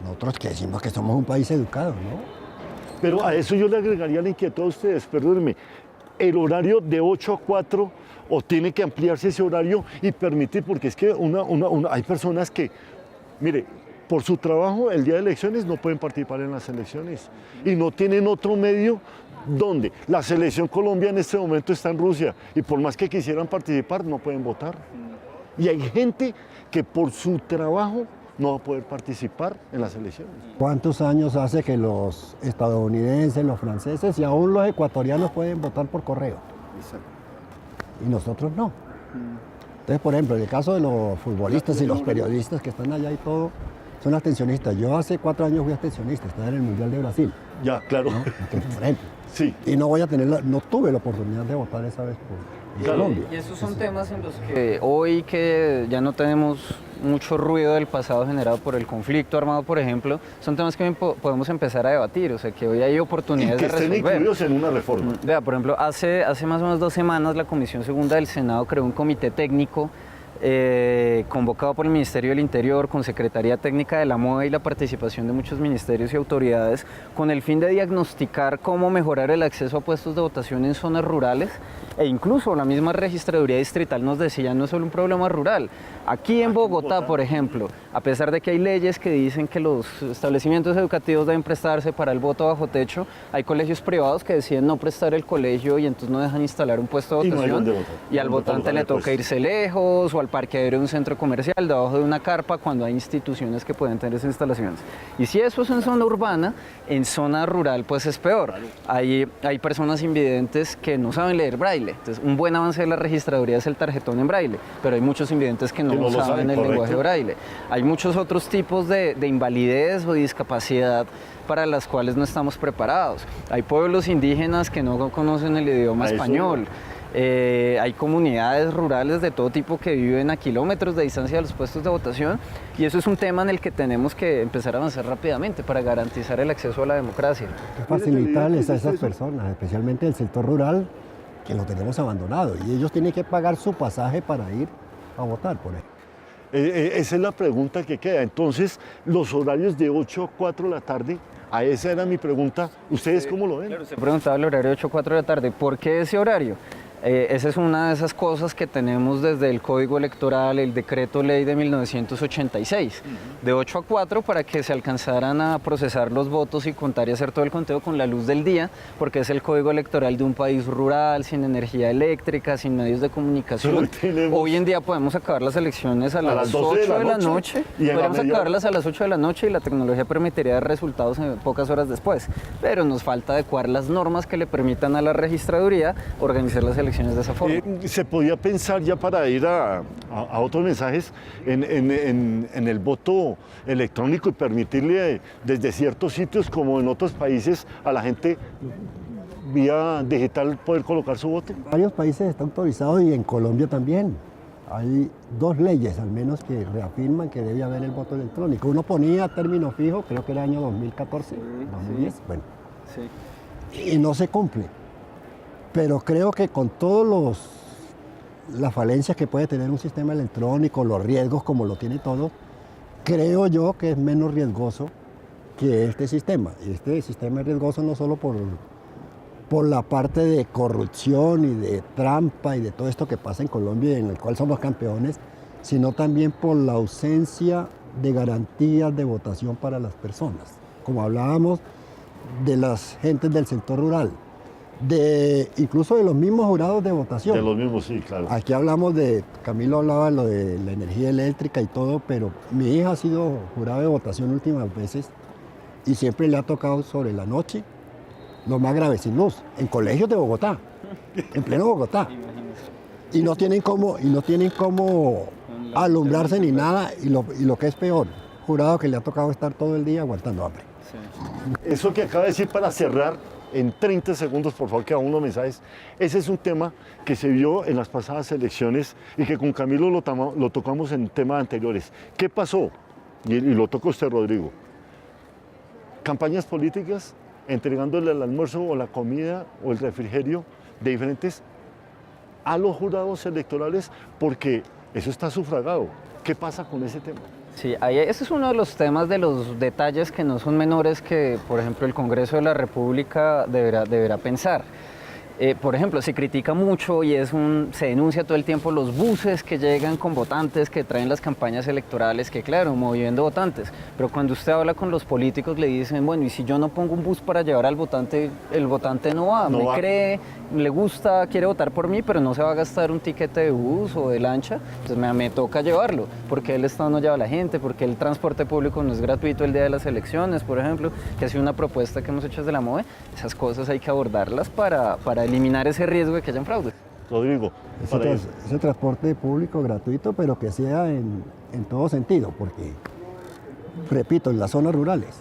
Nosotros que decimos que somos un país educado, ¿no? Pero a eso yo le agregaría la inquietud a ustedes, perdónenme. el horario de 8 a 4 o tiene que ampliarse ese horario y permitir, porque es que hay personas que, mire, por su trabajo el día de elecciones no pueden participar en las elecciones y no tienen otro medio donde la selección Colombia en este momento está en Rusia y por más que quisieran participar no pueden votar. Y hay gente que por su trabajo no va a poder participar en las elecciones. ¿Cuántos años hace que los estadounidenses, los franceses y aún los ecuatorianos pueden votar por correo? Exacto. Y nosotros no. Entonces, por ejemplo, en el caso de los futbolistas y los periodistas que están allá y todo, son abstencionistas. Yo hace 4 años fui abstencionista, estaba en el Mundial de Brasil. Ya, claro. ¿No? Porque, por ejemplo. Sí. Y no tuve la oportunidad de votar esa vez por Colombia. Y esos son temas en los que hoy que ya no tenemos mucho ruido del pasado generado por el conflicto armado, por ejemplo, son temas que podemos empezar a debatir, o sea que hoy hay oportunidades y que de resolver. estén incluidos en una reforma. Vea, por ejemplo, hace más o menos 2 semanas la Comisión Segunda del Senado creó un comité técnico convocado por el Ministerio del Interior, con Secretaría Técnica de la MOE y la participación de muchos ministerios y autoridades, con el fin de diagnosticar cómo mejorar el acceso a puestos de votación en zonas rurales, e incluso la misma Registraduría Distrital nos decía, no es solo un problema rural. Aquí en Bogotá, por ejemplo, a pesar de que hay leyes que dicen que los establecimientos educativos deben prestarse para el voto bajo techo, hay colegios privados que deciden no prestar el colegio y entonces no dejan instalar un puesto de votación, y al votante le toca irse lejos o al parqueadero de un centro comercial, debajo de una carpa, cuando hay instituciones que pueden tener esas instalaciones. Y si eso es en zona urbana, en zona rural pues es peor. Hay personas invidentes que no saben leer braille. Entonces, un buen avance de la registraduría es el tarjetón en braille, pero hay muchos invidentes que no lo saben el lenguaje braille. Hay muchos otros tipos de invalidez o discapacidad para las cuales no estamos preparados. Hay pueblos indígenas que no conocen el idioma español. Hay comunidades rurales de todo tipo que viven a kilómetros de distancia de los puestos de votación, y eso es un tema en el que tenemos que empezar a avanzar rápidamente para garantizar el acceso a la democracia. Facilitarles a esas personas, especialmente el sector rural, que lo tenemos abandonado, y ellos tienen que pagar su pasaje para ir a votar por él. Esa es la pregunta que queda. Entonces, los horarios de 8 a 4 de la tarde, a esa era mi pregunta. ¿Ustedes cómo lo ven? Claro, usted preguntaba el horario de 8 a 4 de la tarde. ¿Por qué ese horario? Esa es una de esas cosas que tenemos desde el Código Electoral, el Decreto Ley de 1986, de 8 a 4, para que se alcanzaran a procesar los votos y contar y hacer todo el conteo con la luz del día, porque es el Código Electoral de un país rural, sin energía eléctrica, sin medios de comunicación. Hoy en día podemos acabar las elecciones a las 8 de la noche, podemos acabarlas a las 8 de la noche y la tecnología permitiría dar resultados en pocas horas después, pero nos falta adecuar las normas que le permitan a la registraduría organizar las elecciones de esa forma. Se podía pensar, ya para ir a otros mensajes, en el voto electrónico y permitirle desde ciertos sitios como en otros países a la gente vía digital poder colocar su voto. En varios países está autorizado y en Colombia también. Hay 2 leyes al menos que reafirman que debe haber el voto electrónico. Uno ponía término fijo, creo que era año 2014, 2010, bueno. Sí. Y no se cumple. Pero creo que con todas las falencias que puede tener un sistema electrónico, los riesgos como lo tiene todo, creo yo que es menos riesgoso que este sistema. Y este sistema es riesgoso no solo por la parte de corrupción y de trampa y de todo esto que pasa en Colombia y en el cual somos campeones, sino también por la ausencia de garantías de votación para las personas. Como hablábamos de las gentes del sector rural, incluso de los mismos jurados de votación. De los mismos, sí, claro. Aquí hablamos Camilo hablaba de lo de la energía eléctrica y todo, pero mi hija ha sido jurada de votación últimas veces y siempre le ha tocado sobre la noche, lo más grave, sin luz, en colegios de Bogotá, en pleno Bogotá. Y no tienen cómo alumbrarse ni nada, y lo que es peor, jurado que le ha tocado estar todo el día aguantando hambre. Sí. Eso que acaba de decir para cerrar, en 30 segundos, por favor, que hagan unos mensajes. Ese es un tema que se vio en las pasadas elecciones y que con Camilo lo tocamos en temas anteriores. ¿Qué pasó? Y lo toca usted, Rodrigo. Campañas políticas entregándole el almuerzo o la comida o el refrigerio de diferentes a los jurados electorales porque eso está sufragado. ¿Qué pasa con ese tema? Sí, ese es uno de los temas, de los detalles que no son menores que, por ejemplo, el Congreso de la República deberá pensar. Por ejemplo, se critica mucho y se denuncia todo el tiempo los buses que llegan con votantes, que traen las campañas electorales, que claro, moviendo votantes. Pero cuando usted habla con los políticos le dicen, bueno, y si yo no pongo un bus para llevar al votante, el votante no va, me cree, le gusta, quiere votar por mí, pero no se va a gastar un tiquete de bus o de lancha, entonces me toca llevarlo, porque el Estado no lleva a la gente, porque el transporte público no es gratuito el día de las elecciones, por ejemplo, que ha sido una propuesta que hemos hecho desde la MOVE. Esas cosas hay que abordarlas para eliminar ese riesgo de que hayan fraudes. Rodrigo, ese transporte público gratuito, pero que sea en todo sentido, porque, repito, en las zonas rurales.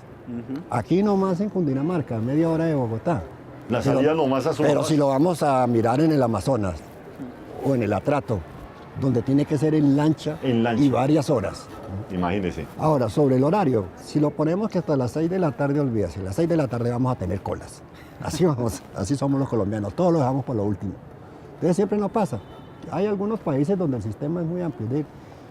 Aquí nomás en Cundinamarca, media hora de Bogotá. La salida nomás a Pero si lo vamos a mirar en el Amazonas o en el Atrato, donde tiene que ser en lancha y varias horas. Imagínese. Ahora, sobre el horario, si lo ponemos que hasta las 6 de la tarde, olvídase, a las 6 de la tarde vamos a tener colas. Así vamos, así somos los colombianos, todos lo dejamos por lo último. Entonces siempre nos pasa. Hay algunos países donde el sistema es muy amplio.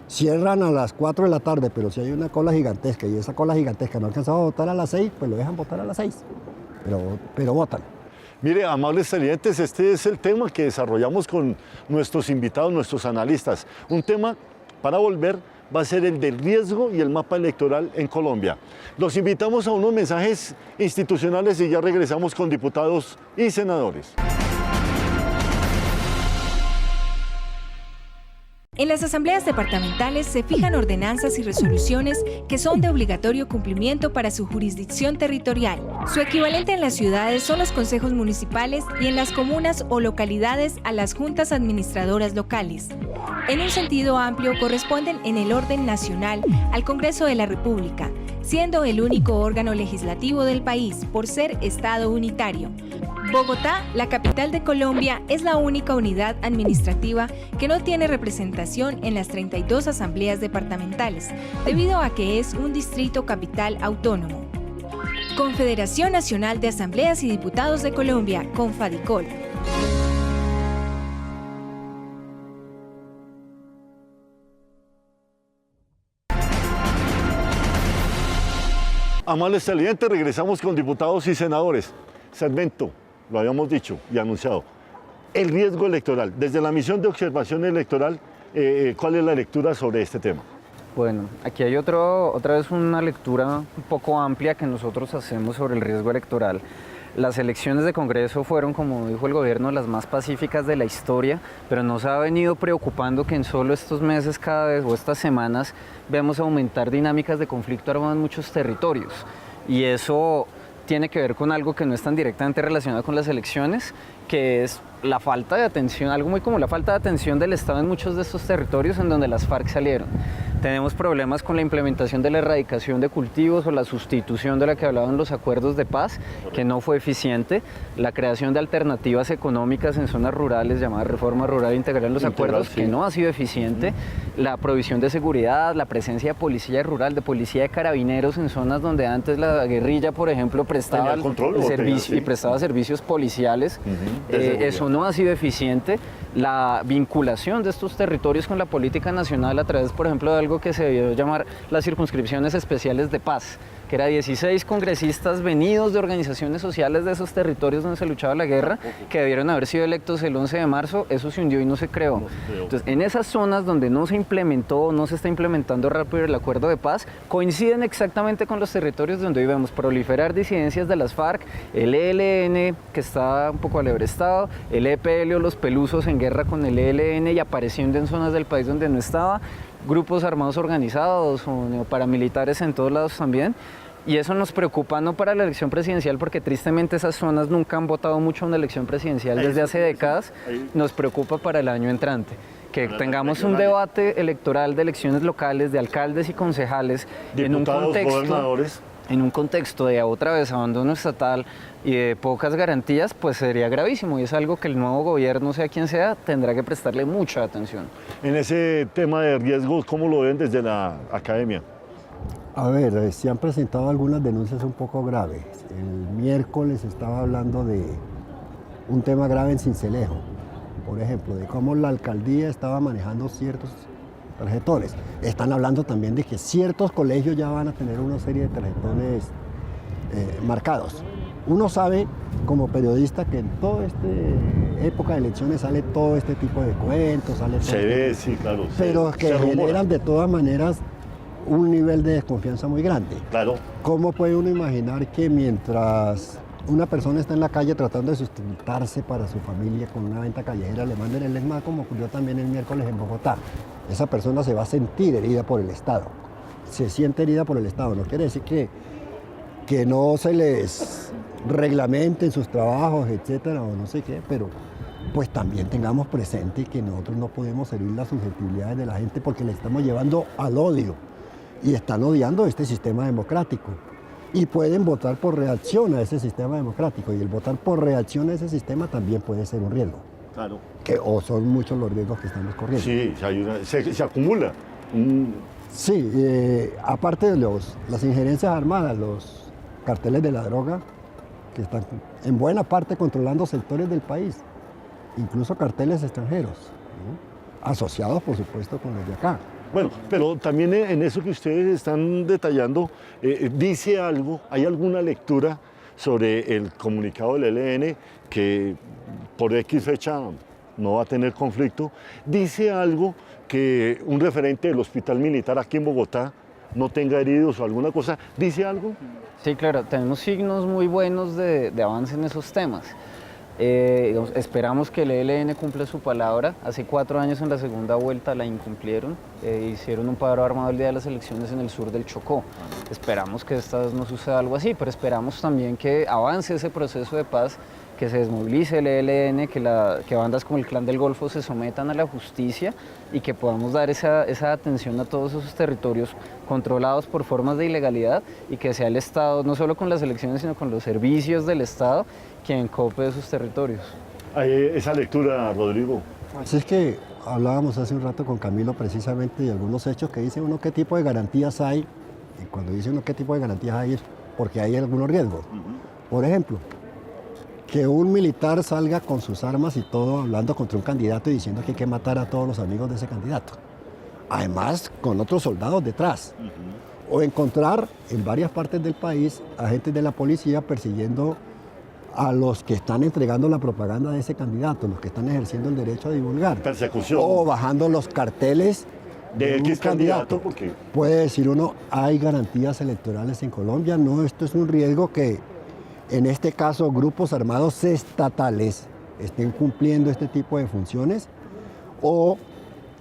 Cierran a las 4 de la tarde, pero si hay una cola gigantesca y esa cola gigantesca no alcanzaba a votar a las 6, pues lo dejan votar a las 6. Pero votan. Mire, amables televidentes, este es el tema que desarrollamos con nuestros invitados, nuestros analistas. Un tema para volver va a ser el del riesgo y el mapa electoral en Colombia. Los invitamos a unos mensajes institucionales y ya regresamos con diputados y senadores. En las asambleas departamentales se fijan ordenanzas y resoluciones que son de obligatorio cumplimiento para su jurisdicción territorial. Su equivalente en las ciudades son los consejos municipales y en las comunas o localidades a las juntas administradoras locales. En un sentido amplio, corresponden en el orden nacional al Congreso de la República, siendo el único órgano legislativo del país por ser Estado unitario. Bogotá, la capital de Colombia, es la única unidad administrativa que no tiene representación en las 32 asambleas departamentales, debido a que es un distrito capital autónomo. Confederación Nacional de Asambleas y Diputados de Colombia, Confadicol. Amables televidentes, regresamos con diputados y senadores. Segmento, lo habíamos dicho y anunciado, el riesgo electoral. Desde la misión de observación electoral, ¿cuál es la lectura sobre este tema? Bueno, aquí hay otra vez una lectura un poco amplia que nosotros hacemos sobre el riesgo electoral. Las elecciones de Congreso fueron, como dijo el gobierno, las más pacíficas de la historia, pero nos ha venido preocupando que en solo estos meses cada vez o estas semanas vemos aumentar dinámicas de conflicto armado en muchos territorios. Y eso tiene que ver con algo que no es tan directamente relacionado con las elecciones, que es la falta de atención, algo muy común, la falta de atención del Estado en muchos de estos territorios en donde las FARC salieron. Tenemos problemas con la implementación de la erradicación de cultivos o la sustitución de la que hablaban los acuerdos de paz, que no fue eficiente, la creación de alternativas económicas en zonas rurales, llamada reforma rural integral en los acuerdos, que no ha sido eficiente, la provisión de seguridad, la presencia de policía rural, de policía de carabineros en zonas donde antes la guerrilla, por ejemplo, prestaba el servicio y prestaba servicios policiales. Eso no ha sido eficiente. La vinculación de estos territorios con la política nacional a través, por ejemplo, de algo que se debió llamar las circunscripciones especiales de paz, que era 16 congresistas venidos de organizaciones sociales de esos territorios donde se luchaba la guerra, que debieron haber sido electos el 11 de marzo, eso se hundió y no se creó. Entonces, en esas zonas donde no se implementó, no se está implementando rápido el acuerdo de paz, coinciden exactamente con los territorios donde hoy vemos proliferar disidencias de las FARC, el ELN, que está un poco alebrestado, el EPL o los pelusos en guerra con el ELN y apareciendo en zonas del país donde no estaba, grupos armados organizados o neoparamilitares en todos lados también. Y eso nos preocupa no para la elección presidencial, porque tristemente esas zonas nunca han votado mucho en una elección presidencial desde hace décadas. Nos preocupa para el año entrante, que tengamos un debate electoral de elecciones locales, de alcaldes y concejales, diputados, gobernadores. En un contexto de otra vez abandono estatal y de pocas garantías, pues sería gravísimo, y es algo que el nuevo gobierno, sea quien sea, tendrá que prestarle mucha atención. En ese tema de riesgos, ¿cómo lo ven desde la academia? A ver, se han presentado algunas denuncias un poco graves. El miércoles estaba hablando de un tema grave en Sincelejo, por ejemplo, de cómo la alcaldía estaba manejando ciertos tarjetones. Están hablando también de que ciertos colegios ya van a tener una serie de tarjetones marcados. Uno sabe como periodista que en toda esta época de elecciones sale todo este tipo de cuentos, sale todo Se ve, sí, claro. pero que se rumora. generan de todas maneras un nivel de desconfianza muy grande. Claro. ¿Cómo puede uno imaginar que mientras una persona está en la calle tratando de sustentarse para su familia con una venta callejera, le manden el ESMAD, como ocurrió también el miércoles en Bogotá? Esa persona se va a sentir herida por el Estado. Se siente herida por el Estado. No quiere decir que no se les reglamente en sus trabajos, etcétera, o no sé qué, pero pues también tengamos presente que nosotros no podemos herir las susceptibilidades de la gente porque le estamos llevando al odio y están odiando este sistema democrático y pueden votar por reacción a ese sistema democrático, y el votar por reacción a ese sistema también puede ser un riesgo. Claro. O son muchos los riesgos que estamos corriendo. Sí, se acumula. Sí, aparte de las injerencias armadas, los carteles de la droga, que están en buena parte controlando sectores del país, incluso carteles extranjeros, ¿no? Asociados por supuesto con los de acá. Bueno, pero también en eso que ustedes están detallando, dice algo, ¿hay alguna lectura sobre el comunicado del ELN que por X fecha no va a tener conflicto? Dice algo que un referente del hospital militar aquí en Bogotá no tenga heridos o alguna cosa, ¿dice algo? Sí, claro, tenemos signos muy buenos de avance en esos temas. Esperamos que el ELN cumpla su palabra. Hace 4 años en la segunda vuelta la incumplieron, hicieron un paro armado el día de las elecciones en el sur del Chocó. Esperamos que esta vez no suceda algo así, pero esperamos también que avance ese proceso de paz, que se desmovilice el ELN, que bandas como el Clan del Golfo se sometan a la justicia y que podamos dar esa atención a todos esos territorios controlados por formas de ilegalidad, y que sea el Estado, no solo con las elecciones, sino con los servicios del Estado, quien cope esos territorios. Hay esa lectura, Rodrigo. Así es que hablábamos hace un rato con Camilo precisamente de algunos hechos que dice uno qué tipo de garantías hay, y cuando dice uno qué tipo de garantías hay es porque hay algunos riesgos. Por ejemplo, que un militar salga con sus armas y todo hablando contra un candidato y diciendo que hay que matar a todos los amigos de ese candidato. Además, con otros soldados detrás. O encontrar en varias partes del país agentes de la policía persiguiendo a los que están entregando la propaganda de ese candidato, los que están ejerciendo el derecho a divulgar. Persecución. O bajando los carteles De un X candidato, porque Puede decir uno, hay garantías electorales en Colombia. No, esto es un riesgo que en este caso grupos armados estatales estén cumpliendo este tipo de funciones, o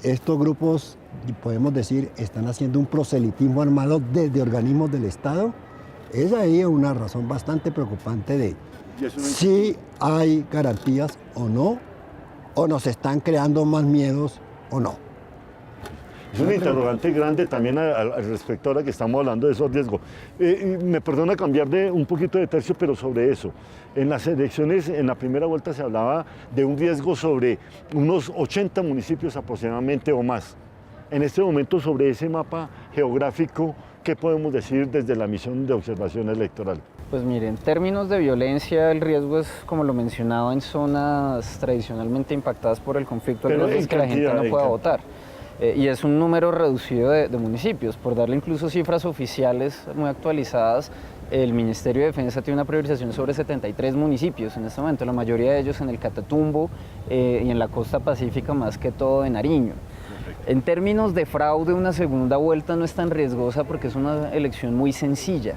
estos grupos, podemos decir, están haciendo un proselitismo armado desde organismos del Estado. Es ahí una razón bastante preocupante de si hay garantías o nos están creando más miedos o no. es un interrogante grande también al respecto ahora que estamos hablando de esos riesgos. Me perdona cambiar de un poquito de tercio, pero sobre eso. En las elecciones, en la primera vuelta se hablaba de un riesgo sobre unos 80 municipios aproximadamente o más. En este momento, sobre ese mapa geográfico, ¿qué podemos decir desde la misión de observación electoral? Pues mire, en términos de violencia, el riesgo es, como lo mencionaba, en zonas tradicionalmente impactadas por el conflicto, Pero es que la gente no pueda votar. Y es un número reducido de municipios. Por darle incluso cifras oficiales muy actualizadas, el Ministerio de Defensa tiene una priorización sobre 73 municipios en este momento, la mayoría de ellos en el Catatumbo y en la costa pacífica, más que todo en Nariño. En términos de fraude, una segunda vuelta no es tan riesgosa porque es una elección muy sencilla.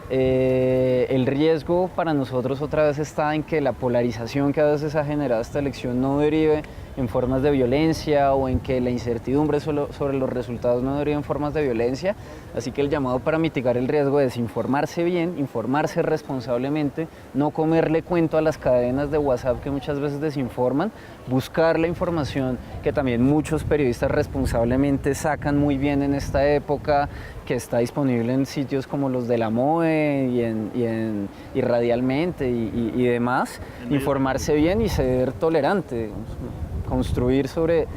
El riesgo para nosotros otra vez está en que la polarización que a veces ha generado esta elección no derive en formas de violencia, o en que la incertidumbre sobre los resultados no derive en formas de violencia. Así que el llamado para mitigar el riesgo es informarse bien, informarse responsablemente, no comerle cuento a las cadenas de WhatsApp que muchas veces desinforman, buscar la información que también muchos periodistas responsablemente sacan muy bien en esta época, que está disponible en sitios como los de la MOE y Radialmente y demás. Informarse bien y ser tolerante, construir sobre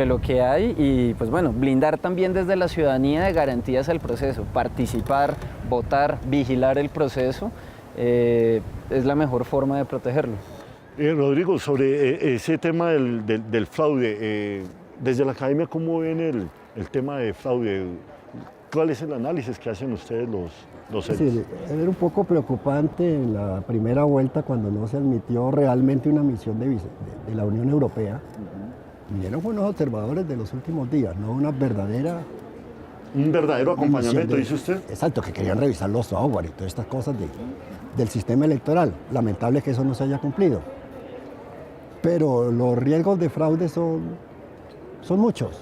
lo que hay, y pues bueno, blindar también desde la ciudadanía de garantías al proceso, participar, votar, vigilar el proceso, es la mejor forma de protegerlo. Rodrigo, sobre ese tema del fraude, desde la academia, ¿cómo ven el tema de fraude? ¿Cuál es el análisis que hacen ustedes los Sí, hechos. era un poco preocupante en la primera vuelta cuando no se admitió realmente una misión de la Unión Europea. Vinieron buenos observadores de los últimos días, no una verdadera Un verdadero misión acompañamiento, de- dice usted. Exacto, que querían revisar los software y todas estas cosas del sistema electoral. Lamentable que eso no se haya cumplido. Pero los riesgos de fraude son muchos.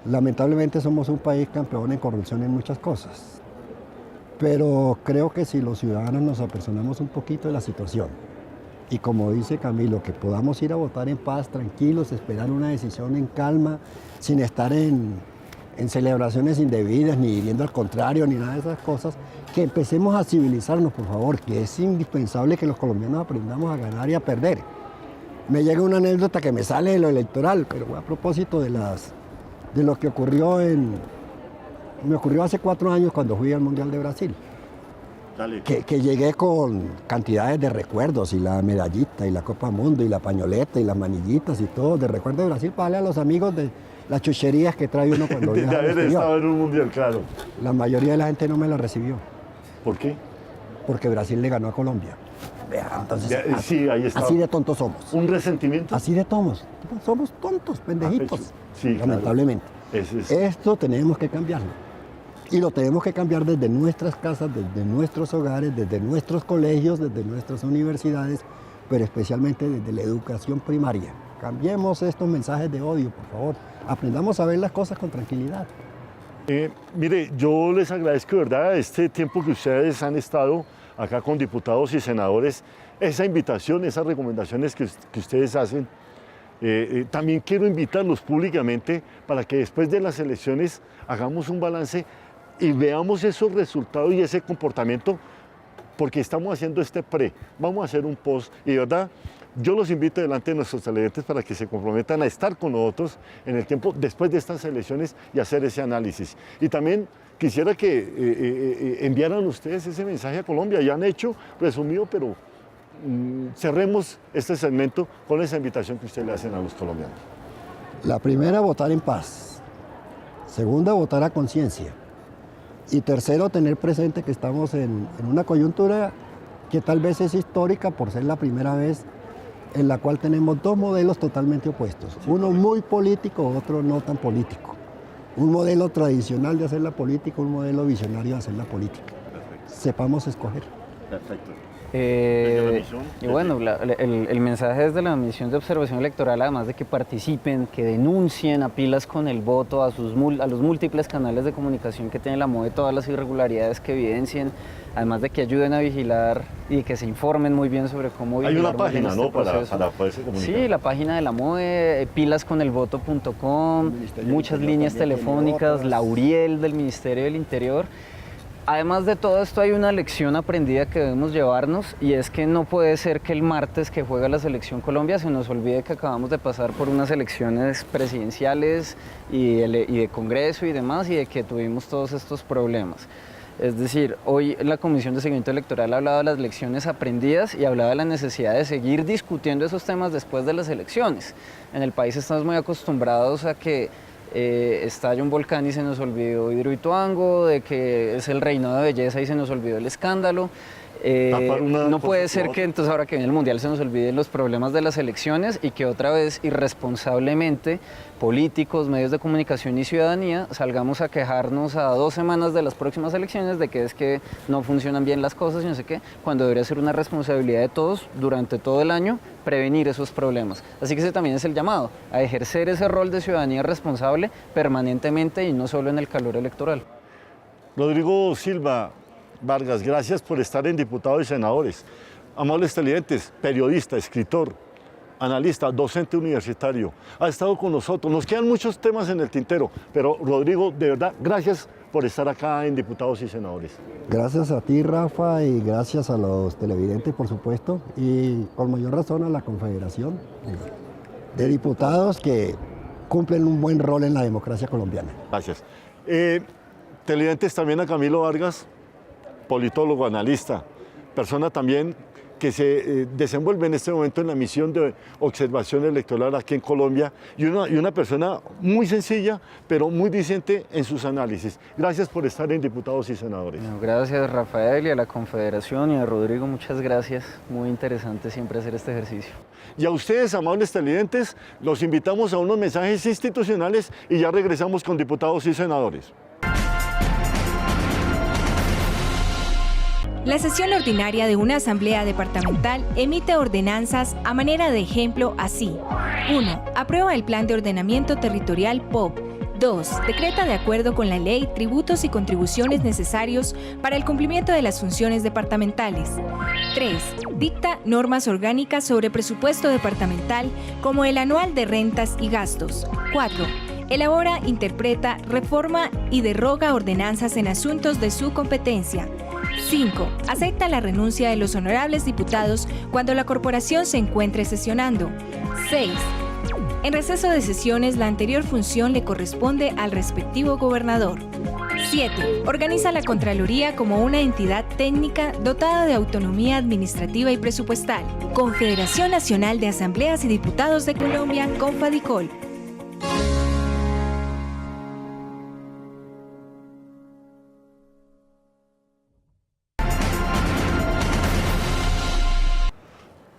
Lamentablemente somos un país campeón en corrupción en muchas cosas. Pero creo que si los ciudadanos nos apersonamos un poquito de la situación y como dice Camilo, que podamos ir a votar en paz, tranquilos, esperar una decisión en calma, sin estar en celebraciones indebidas, ni hiriendo al contrario, ni nada de esas cosas, que empecemos a civilizarnos, por favor, que es indispensable que los colombianos aprendamos a ganar y a perder. Me llega una anécdota que me sale de lo electoral, pero a propósito de lo que me ocurrió hace 4 años cuando fui al Mundial de Brasil. Dale. Que llegué con cantidades de recuerdos, y la medallita, y la Copa Mundo, y la pañoleta, y las manillitas, y todo, de recuerdo de Brasil, para darle a los amigos de las chucherías que trae uno cuando De viaja al haber exterior. estado en un mundial, claro. La mayoría de la gente no me la recibió, ¿Por qué? porque Brasil le ganó a Colombia. Vea, entonces, Sí, ahí está. así de tontos somos. Un resentimiento. Así de tontos. Somos tontos, pendejitos. Sí, claro. Lamentablemente. Ese es- Esto tenemos que cambiarlo. Y lo tenemos que cambiar desde nuestras casas, desde nuestros hogares, desde nuestros colegios, desde nuestras universidades, pero especialmente desde la educación primaria. Cambiemos estos mensajes de odio, por favor. Aprendamos a ver las cosas con tranquilidad. Mire, yo les agradezco, ¿verdad?, este tiempo que ustedes han estado acá con diputados y senadores, esa invitación, esas recomendaciones que ustedes hacen. También quiero invitarlos públicamente para que después de las elecciones hagamos un balance y veamos esos resultados y ese comportamiento, porque estamos haciendo este pre, vamos a hacer un post y de verdad yo los invito delante de nuestros televidentes para que se comprometan a estar con nosotros en el tiempo después de estas elecciones y hacer ese análisis. Y también quisiera que enviaran ustedes ese mensaje a Colombia, ya han hecho resumido, pero cerremos este segmento con esa invitación que ustedes le hacen a los colombianos. La primera, votar en paz. Segunda, votar a conciencia. Y tercero, tener presente que estamos en una coyuntura que tal vez es histórica por ser la primera vez en la cual tenemos 2 modelos totalmente opuestos. Uno muy político, otro no tan político. Un modelo tradicional de hacer la política, un modelo visionario de hacer la política. Perfecto. Sepamos escoger. Perfecto. Y bueno, el mensaje desde la misión de observación electoral, además de que participen, que denuncien a pilas con el voto a los múltiples canales de comunicación que tiene la MOE, todas las irregularidades que evidencien, además de que ayuden a vigilar y que se informen muy bien sobre cómo Hay vigilar una muy bien página, este ¿no?, proceso. para poderse comunicar. Sí, la página de la MOE, pilasconelvoto.com, Ministerio del muchas Interior líneas también tiene telefónicas, otras. la Uriel del Ministerio del Interior. Además de todo esto hay una lección aprendida que debemos llevarnos, y es que no puede ser que el martes que juega la selección Colombia se nos olvide que acabamos de pasar por unas elecciones presidenciales y de Congreso y demás, y de que tuvimos todos estos problemas. Es decir, hoy la Comisión de Seguimiento Electoral hablaba de las lecciones aprendidas y hablaba de la necesidad de seguir discutiendo esos temas después de las elecciones. En el país estamos muy acostumbrados a que estalla un volcán y se nos olvidó Hidroituango, de que es el reinado de belleza y se nos olvidó el escándalo. No puede ser que entonces ahora que viene el Mundial se nos olviden los problemas de las elecciones y que otra vez irresponsablemente políticos, medios de comunicación y ciudadanía salgamos a quejarnos a 2 semanas de las próximas elecciones de que es que no funcionan bien las cosas y no sé qué, cuando debería ser una responsabilidad de todos durante todo el año prevenir esos problemas. Así que ese también es el llamado, a ejercer ese rol de ciudadanía responsable permanentemente y no solo en el calor electoral. Rodrigo Silva Vargas, gracias por estar en Diputados y Senadores. Amables televidentes, periodista, escritor, analista, docente universitario, ha estado con nosotros. Nos quedan muchos temas en el tintero, pero Rodrigo, de verdad, gracias por estar acá en Diputados y Senadores. Gracias a ti, Rafa, y gracias a los televidentes, por supuesto, y con mayor razón a la Confederación de Diputados que cumplen un buen rol en la democracia colombiana. Gracias. Televidentes, también a Camilo Vargas, politólogo, analista, persona también que se desenvuelve en este momento en la misión de observación electoral aquí en Colombia y una persona muy sencilla, pero muy disidente en sus análisis. Gracias por estar en Diputados y Senadores. No, gracias Rafael y a la Confederación y a Rodrigo, muchas gracias. Muy interesante siempre hacer este ejercicio. Y a ustedes, amables televidentes, los invitamos a unos mensajes institucionales y ya regresamos con Diputados y Senadores. La sesión ordinaria de una asamblea departamental emite ordenanzas a manera de ejemplo así. 1. Aprueba el Plan de Ordenamiento Territorial POP. 2. Decreta de acuerdo con la ley tributos y contribuciones necesarios para el cumplimiento de las funciones departamentales. 3. Dicta normas orgánicas sobre presupuesto departamental como el anual de rentas y gastos. 4. Elabora, interpreta, reforma y derroga ordenanzas en asuntos de su competencia. 5. Acepta la renuncia de los honorables diputados cuando la corporación se encuentre sesionando. 6. En receso de sesiones, la anterior función le corresponde al respectivo gobernador. 7. Organiza la Contraloría como una entidad técnica dotada de autonomía administrativa y presupuestal. Confederación Nacional de Asambleas y Diputados de Colombia, Confadicol.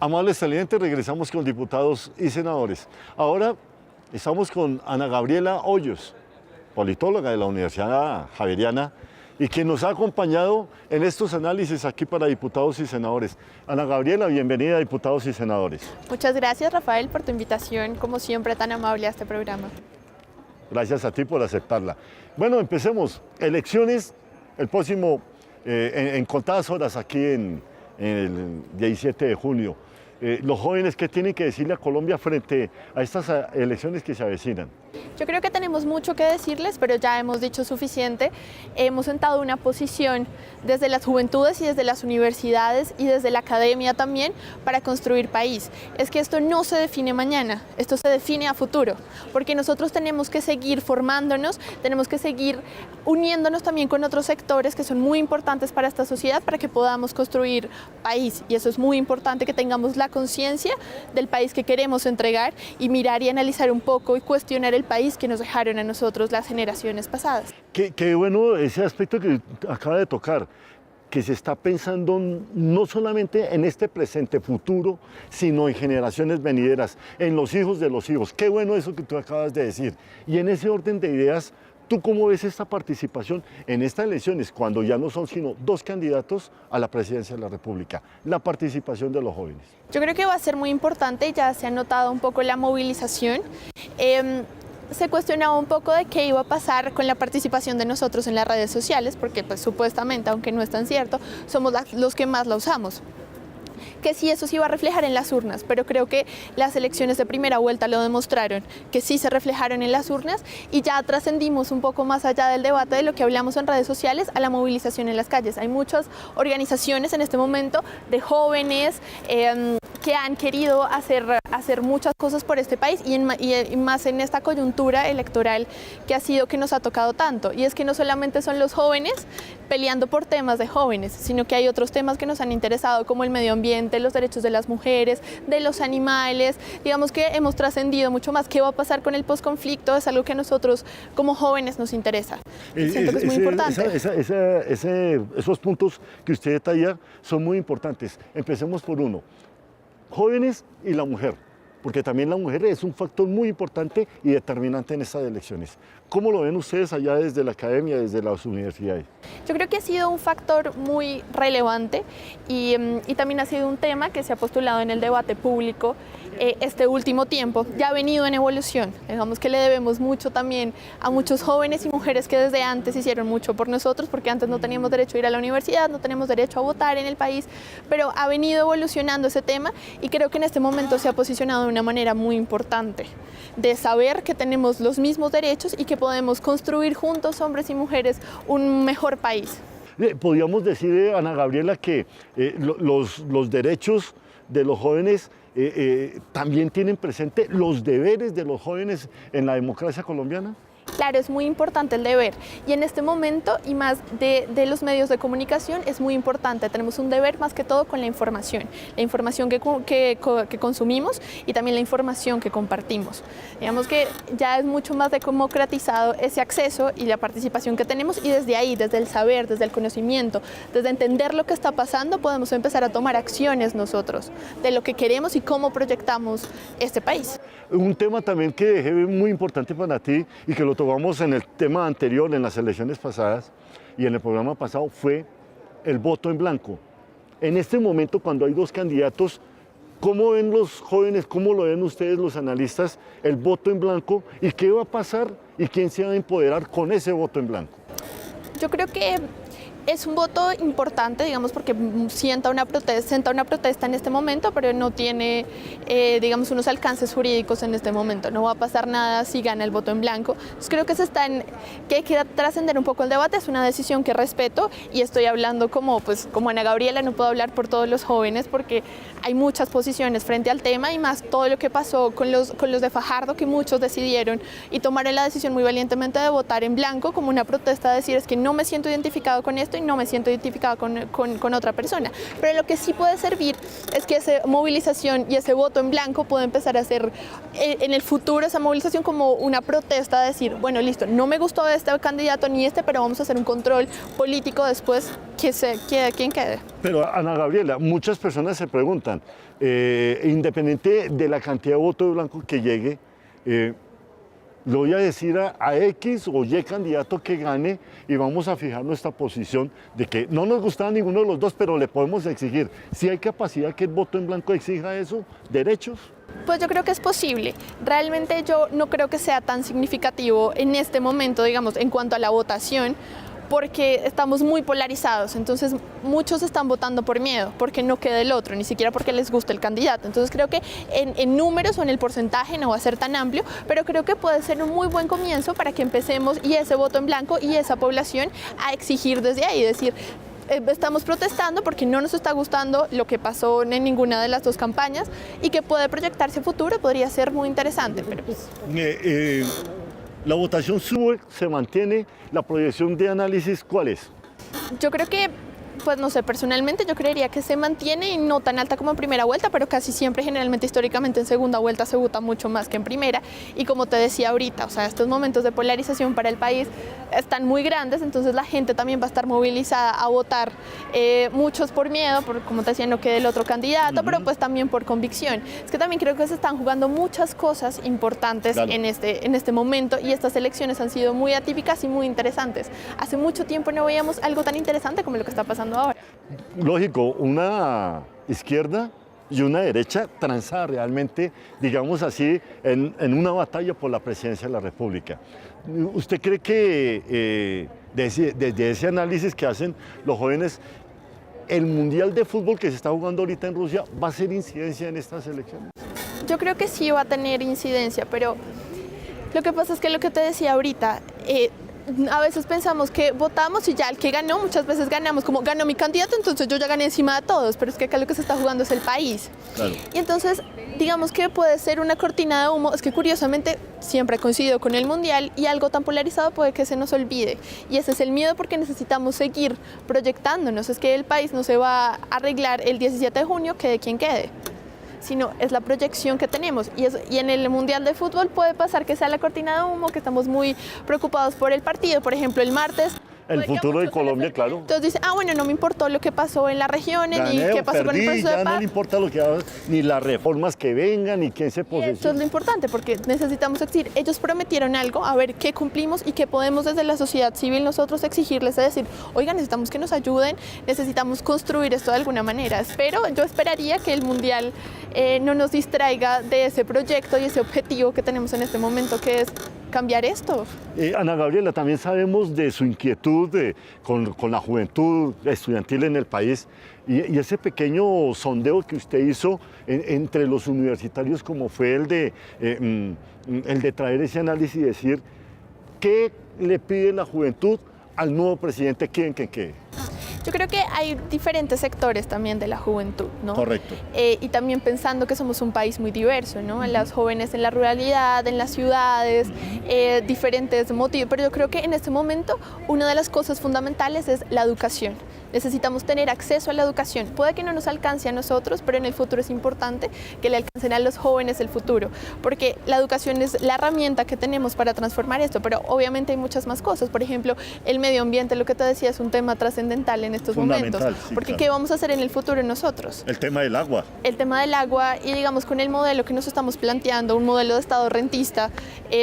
Amables televidentes, regresamos con Diputados y Senadores. Ahora estamos con Ana Gabriela Hoyos, politóloga de la Universidad Javeriana y quien nos ha acompañado en estos análisis aquí para Diputados y Senadores. Ana Gabriela, bienvenida a Diputados y Senadores. Muchas gracias, Rafael, por tu invitación, como siempre, tan amable a este programa. Gracias a ti por aceptarla. Bueno, empecemos. Elecciones el próximo, en contadas horas aquí en el 17 de junio. Los jóvenes, ¿qué tienen que decirle a Colombia frente a estas elecciones que se avecinan? Yo creo que tenemos mucho que decirles, pero ya hemos dicho suficiente. Hemos sentado una posición desde las juventudes y desde las universidades y desde la academia también para construir país. Es que esto no se define mañana, esto se define a futuro, porque nosotros tenemos que seguir formándonos, tenemos que seguir uniéndonos también con otros sectores que son muy importantes para esta sociedad para que podamos construir país. Y eso es muy importante, que tengamos la conciencia del país que queremos entregar y mirar y analizar un poco y cuestionar el país que nos dejaron a nosotros las generaciones pasadas. Qué bueno ese aspecto que acaba de tocar, que se está pensando no solamente en este presente futuro, sino en generaciones venideras, en los hijos de los hijos. Qué bueno eso que tú acabas de decir. Y en ese orden de ideas, ¿tú cómo ves esta participación en estas elecciones, cuando ya no son sino dos candidatos a la presidencia de la República? La participación de los jóvenes. Yo creo que va a ser muy importante, ya se ha notado un poco la movilización. Se cuestionaba un poco de qué iba a pasar con la participación de nosotros en las redes sociales, porque pues supuestamente, aunque no es tan cierto, somos los que más la usamos. Que sí, eso se iba a reflejar en las urnas, pero creo que las elecciones de primera vuelta lo demostraron, que sí se reflejaron en las urnas y ya trascendimos un poco más allá del debate de lo que hablamos en redes sociales a la movilización en las calles. Hay muchas organizaciones en este momento de jóvenes que han querido hacer muchas cosas por este país y más en esta coyuntura electoral que nos ha tocado tanto. Y es que no solamente son los jóvenes peleando por temas de jóvenes, sino que hay otros temas que nos han interesado, como el medio ambiente, los derechos de las mujeres, de los animales. Digamos que hemos trascendido mucho más. ¿Qué va a pasar con el posconflicto? Es algo que a nosotros como jóvenes nos interesa. Siento que es muy importante. Esos puntos que usted detalla son muy importantes. Empecemos por uno. Jóvenes y la mujer, porque también la mujer es un factor muy importante y determinante en estas elecciones. ¿Cómo lo ven ustedes allá desde la academia, desde las universidades? Yo creo que ha sido un factor muy relevante y también ha sido un tema que se ha postulado en el debate público este último tiempo. Ya ha venido en evolución. Digamos que le debemos mucho también a muchos jóvenes y mujeres que desde antes hicieron mucho por nosotros, porque antes no teníamos derecho a ir a la universidad, no teníamos derecho a votar en el país, pero ha venido evolucionando ese tema y creo que en este momento se ha posicionado de una manera muy importante, de saber que tenemos los mismos derechos y que podemos construir juntos, hombres y mujeres, un mejor país. Podríamos decir, Ana Gabriela, que los derechos de los jóvenes también tienen presente los deberes de los jóvenes en la democracia colombiana. Claro, es muy importante el deber. Y en este momento, y más de los medios de comunicación, es muy importante. Tenemos un deber más que todo con la información que consumimos y también la información que compartimos. Digamos que ya es mucho más democratizado ese acceso y la participación que tenemos, y desde ahí, desde el saber, desde el conocimiento, desde entender lo que está pasando, podemos empezar a tomar acciones nosotros de lo que queremos y cómo proyectamos este país. Un tema también que dejé muy importante para ti y que lo tomamos en el tema anterior, en las elecciones pasadas y en el programa pasado, fue el voto en blanco. En este momento, cuando hay dos candidatos, ¿cómo ven los jóvenes, cómo lo ven ustedes los analistas, el voto en blanco y qué va a pasar y quién se va a empoderar con ese voto en blanco? Yo creo que es un voto importante, digamos, porque sienta una protesta en este momento, pero no tiene, digamos, unos alcances jurídicos en este momento. No va a pasar nada si gana el voto en blanco. Entonces creo que que hay que trascender un poco el debate. Es una decisión que respeto y estoy hablando como Ana Gabriela, no puedo hablar por todos los jóvenes porque hay muchas posiciones frente al tema y más todo lo que pasó con los de Fajardo, que muchos decidieron y tomaron la decisión muy valientemente de votar en blanco como una protesta, de decir es que no me siento identificado con esto y no me siento identificado con otra persona. Pero lo que sí puede servir es que esa movilización y ese voto en blanco puede empezar a ser en el futuro esa movilización como una protesta, de decir, bueno, listo, no me gustó este candidato ni este, pero vamos a hacer un control político después que se quede quien quede. Pero Ana Gabriela, muchas personas se preguntan, independiente de la cantidad de voto de blanco que llegue, le voy a decir a X o Y candidato que gane y vamos a fijar nuestra posición de que no nos gustaba ninguno de los dos, pero le podemos exigir. Si hay capacidad que el voto en blanco exija eso, derechos. Pues yo creo que es posible. Realmente yo no creo que sea tan significativo en este momento, digamos, en cuanto a la votación, porque estamos muy polarizados, entonces muchos están votando por miedo, porque no quede el otro, ni siquiera porque les guste el candidato. Entonces creo que en números o en el porcentaje no va a ser tan amplio, pero creo que puede ser un muy buen comienzo para que empecemos y ese voto en blanco y esa población a exigir desde ahí, decir, estamos protestando porque no nos está gustando lo que pasó en ninguna de las dos campañas y que puede proyectarse a futuro, podría ser muy interesante. Pero pues... La votación sube, se mantiene, la proyección de análisis, ¿cuál es? Yo creo que, pues no sé, personalmente yo creería que se mantiene y no tan alta como en primera vuelta, pero casi siempre, generalmente, históricamente, en segunda vuelta se vota mucho más que en primera. Y como te decía ahorita, o sea, estos momentos de polarización para el país están muy grandes, entonces la gente también va a estar movilizada a votar, muchos por miedo, por, como te decía, no quede el otro candidato, pero pues también por convicción. Es que también creo que se están jugando muchas cosas importantes en este momento y estas elecciones han sido muy atípicas y muy interesantes. Hace mucho tiempo no veíamos algo tan interesante como lo que está pasando ahora. Lógico, una izquierda y una derecha transada realmente, digamos así, en una batalla por la presidencia de la República. ¿Usted cree que desde ese análisis que hacen los jóvenes, el Mundial de Fútbol que se está jugando ahorita en Rusia va a hacer incidencia en estas elecciones? Yo creo que sí va a tener incidencia, pero lo que pasa es que lo que te decía ahorita, a veces pensamos que votamos y ya el que ganó, muchas veces ganamos, como ganó mi candidato, entonces yo ya gané encima de todos, pero es que acá lo que se está jugando es el país. Claro. Y entonces, digamos que puede ser una cortina de humo, es que curiosamente siempre coincido con el Mundial y algo tan polarizado puede que se nos olvide. Y ese es el miedo porque necesitamos seguir proyectándonos, es que el país no se va a arreglar el 17 de junio, quede quien quede, sino es la proyección que tenemos. Y en el Mundial de Fútbol puede pasar que sea la cortina de humo, que estamos muy preocupados por el partido. Por ejemplo, el martes... El futuro de Colombia, claro. Entonces dice, bueno, no me importó lo que pasó en las regiones, ni qué pasó con el proceso de paz. paz. No le importa lo que haga, ni las reformas que vengan, ni quién se posesiona. Eso es lo importante, porque necesitamos decir, ellos prometieron algo, a ver qué cumplimos y qué podemos desde la sociedad civil nosotros exigirles, es decir, oigan, necesitamos que nos ayuden, necesitamos construir esto de alguna manera. Yo esperaría que el Mundial no nos distraiga de ese proyecto y ese objetivo que tenemos en este momento, que es cambiar esto. Ana Gabriela, también sabemos de su inquietud con la juventud estudiantil en el país y ese pequeño sondeo que usted hizo entre los universitarios, como fue el de traer ese análisis y decir qué le pide la juventud al nuevo presidente, quién que quede. Yo creo que hay diferentes sectores también de la juventud, ¿no? Correcto. Y también pensando que somos un país muy diverso, ¿no? Las jóvenes en la ruralidad, en las ciudades, diferentes motivos. Pero yo creo que en este momento una de las cosas fundamentales es la educación. Necesitamos tener acceso a la educación. Puede que no nos alcance a nosotros, pero en el futuro es importante que le alcancen a los jóvenes el futuro, porque la educación es la herramienta que tenemos para transformar esto, pero obviamente hay muchas más cosas. Por ejemplo, el medio ambiente, lo que te decía, es un tema trascendental en estos momentos, Sí, porque claro. ¿qué vamos a hacer en el futuro nosotros? El tema del agua. El tema del agua y digamos con el modelo que nos estamos planteando, un modelo de Estado rentista,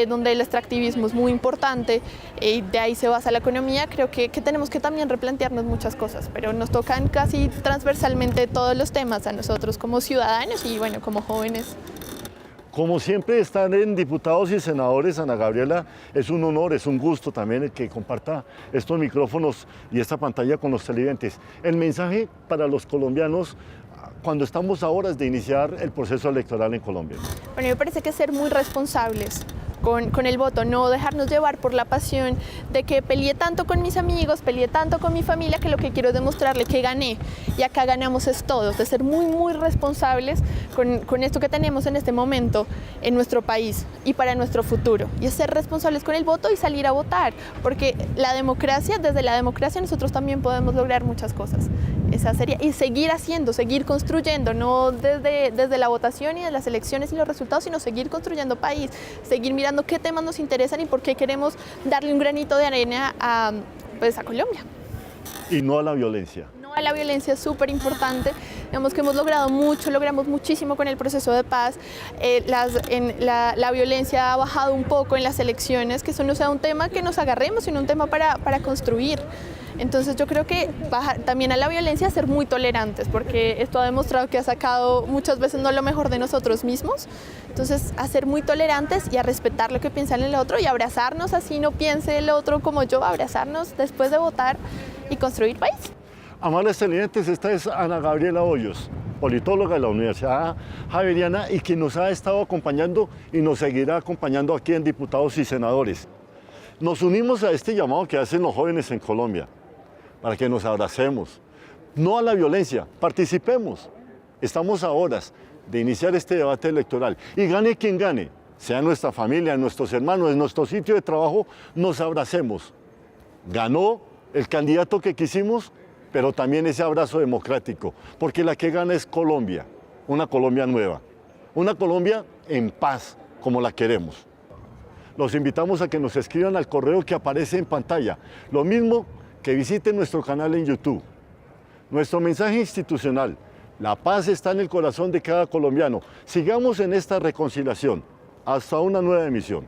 donde el extractivismo es muy importante y de ahí se basa la economía, creo que tenemos que también replantearnos muchas cosas, pero nos tocan casi transversalmente todos los temas a nosotros como ciudadanos y bueno, como jóvenes. Como siempre están en Diputados y Senadores, Ana Gabriela, es un honor, es un gusto también el que comparta estos micrófonos y esta pantalla con los televidentes. El mensaje para los colombianos cuando estamos a horas de iniciar el proceso electoral en Colombia. Bueno, me parece que ser muy responsables con el voto, no dejarnos llevar por la pasión de que peleé tanto con mis amigos, peleé tanto con mi familia, que lo que quiero es demostrarle que gané, y acá ganamos es todos, de ser muy, muy responsables con esto que tenemos en este momento en nuestro país y para nuestro futuro, y es ser responsables con el voto y salir a votar, porque la democracia, desde la democracia nosotros también podemos lograr muchas cosas. Esa sería, y seguir haciendo, seguir construyendo, no desde la votación y de las elecciones y los resultados, sino seguir construyendo país, seguir mirando qué temas nos interesan y por qué queremos darle un granito de arena a Colombia. Y no a la violencia. No a la violencia es súper importante. Digamos que hemos logrado mucho, logramos muchísimo con el proceso de paz. La violencia ha bajado un poco en las elecciones, que eso no sea un tema que nos agarremos, sino un tema para construir. Entonces yo creo que bajar también a la violencia, ser muy tolerantes, porque esto ha demostrado que ha sacado muchas veces no lo mejor de nosotros mismos. Entonces a ser muy tolerantes y a respetar lo que piensa el otro y abrazarnos, así no piense el otro como yo, abrazarnos después de votar y construir país. Amables televidentes, esta es Ana Gabriela Hoyos, politóloga de la Universidad Javeriana y quien nos ha estado acompañando y nos seguirá acompañando aquí en Diputados y Senadores. Nos unimos a este llamado que hacen los jóvenes en Colombia, para que nos abracemos, no a la violencia, participemos. Estamos a horas de iniciar este debate electoral y gane quien gane, sea nuestra familia, nuestros hermanos, en nuestro sitio de trabajo, nos abracemos. Ganó el candidato que quisimos, pero también ese abrazo democrático, porque la que gana es Colombia, una Colombia nueva, una Colombia en paz, como la queremos. Los invitamos a que nos escriban al correo que aparece en pantalla, lo mismo que visiten nuestro canal en YouTube. Nuestro mensaje institucional: la paz está en el corazón de cada colombiano. Sigamos en esta reconciliación. Hasta una nueva emisión.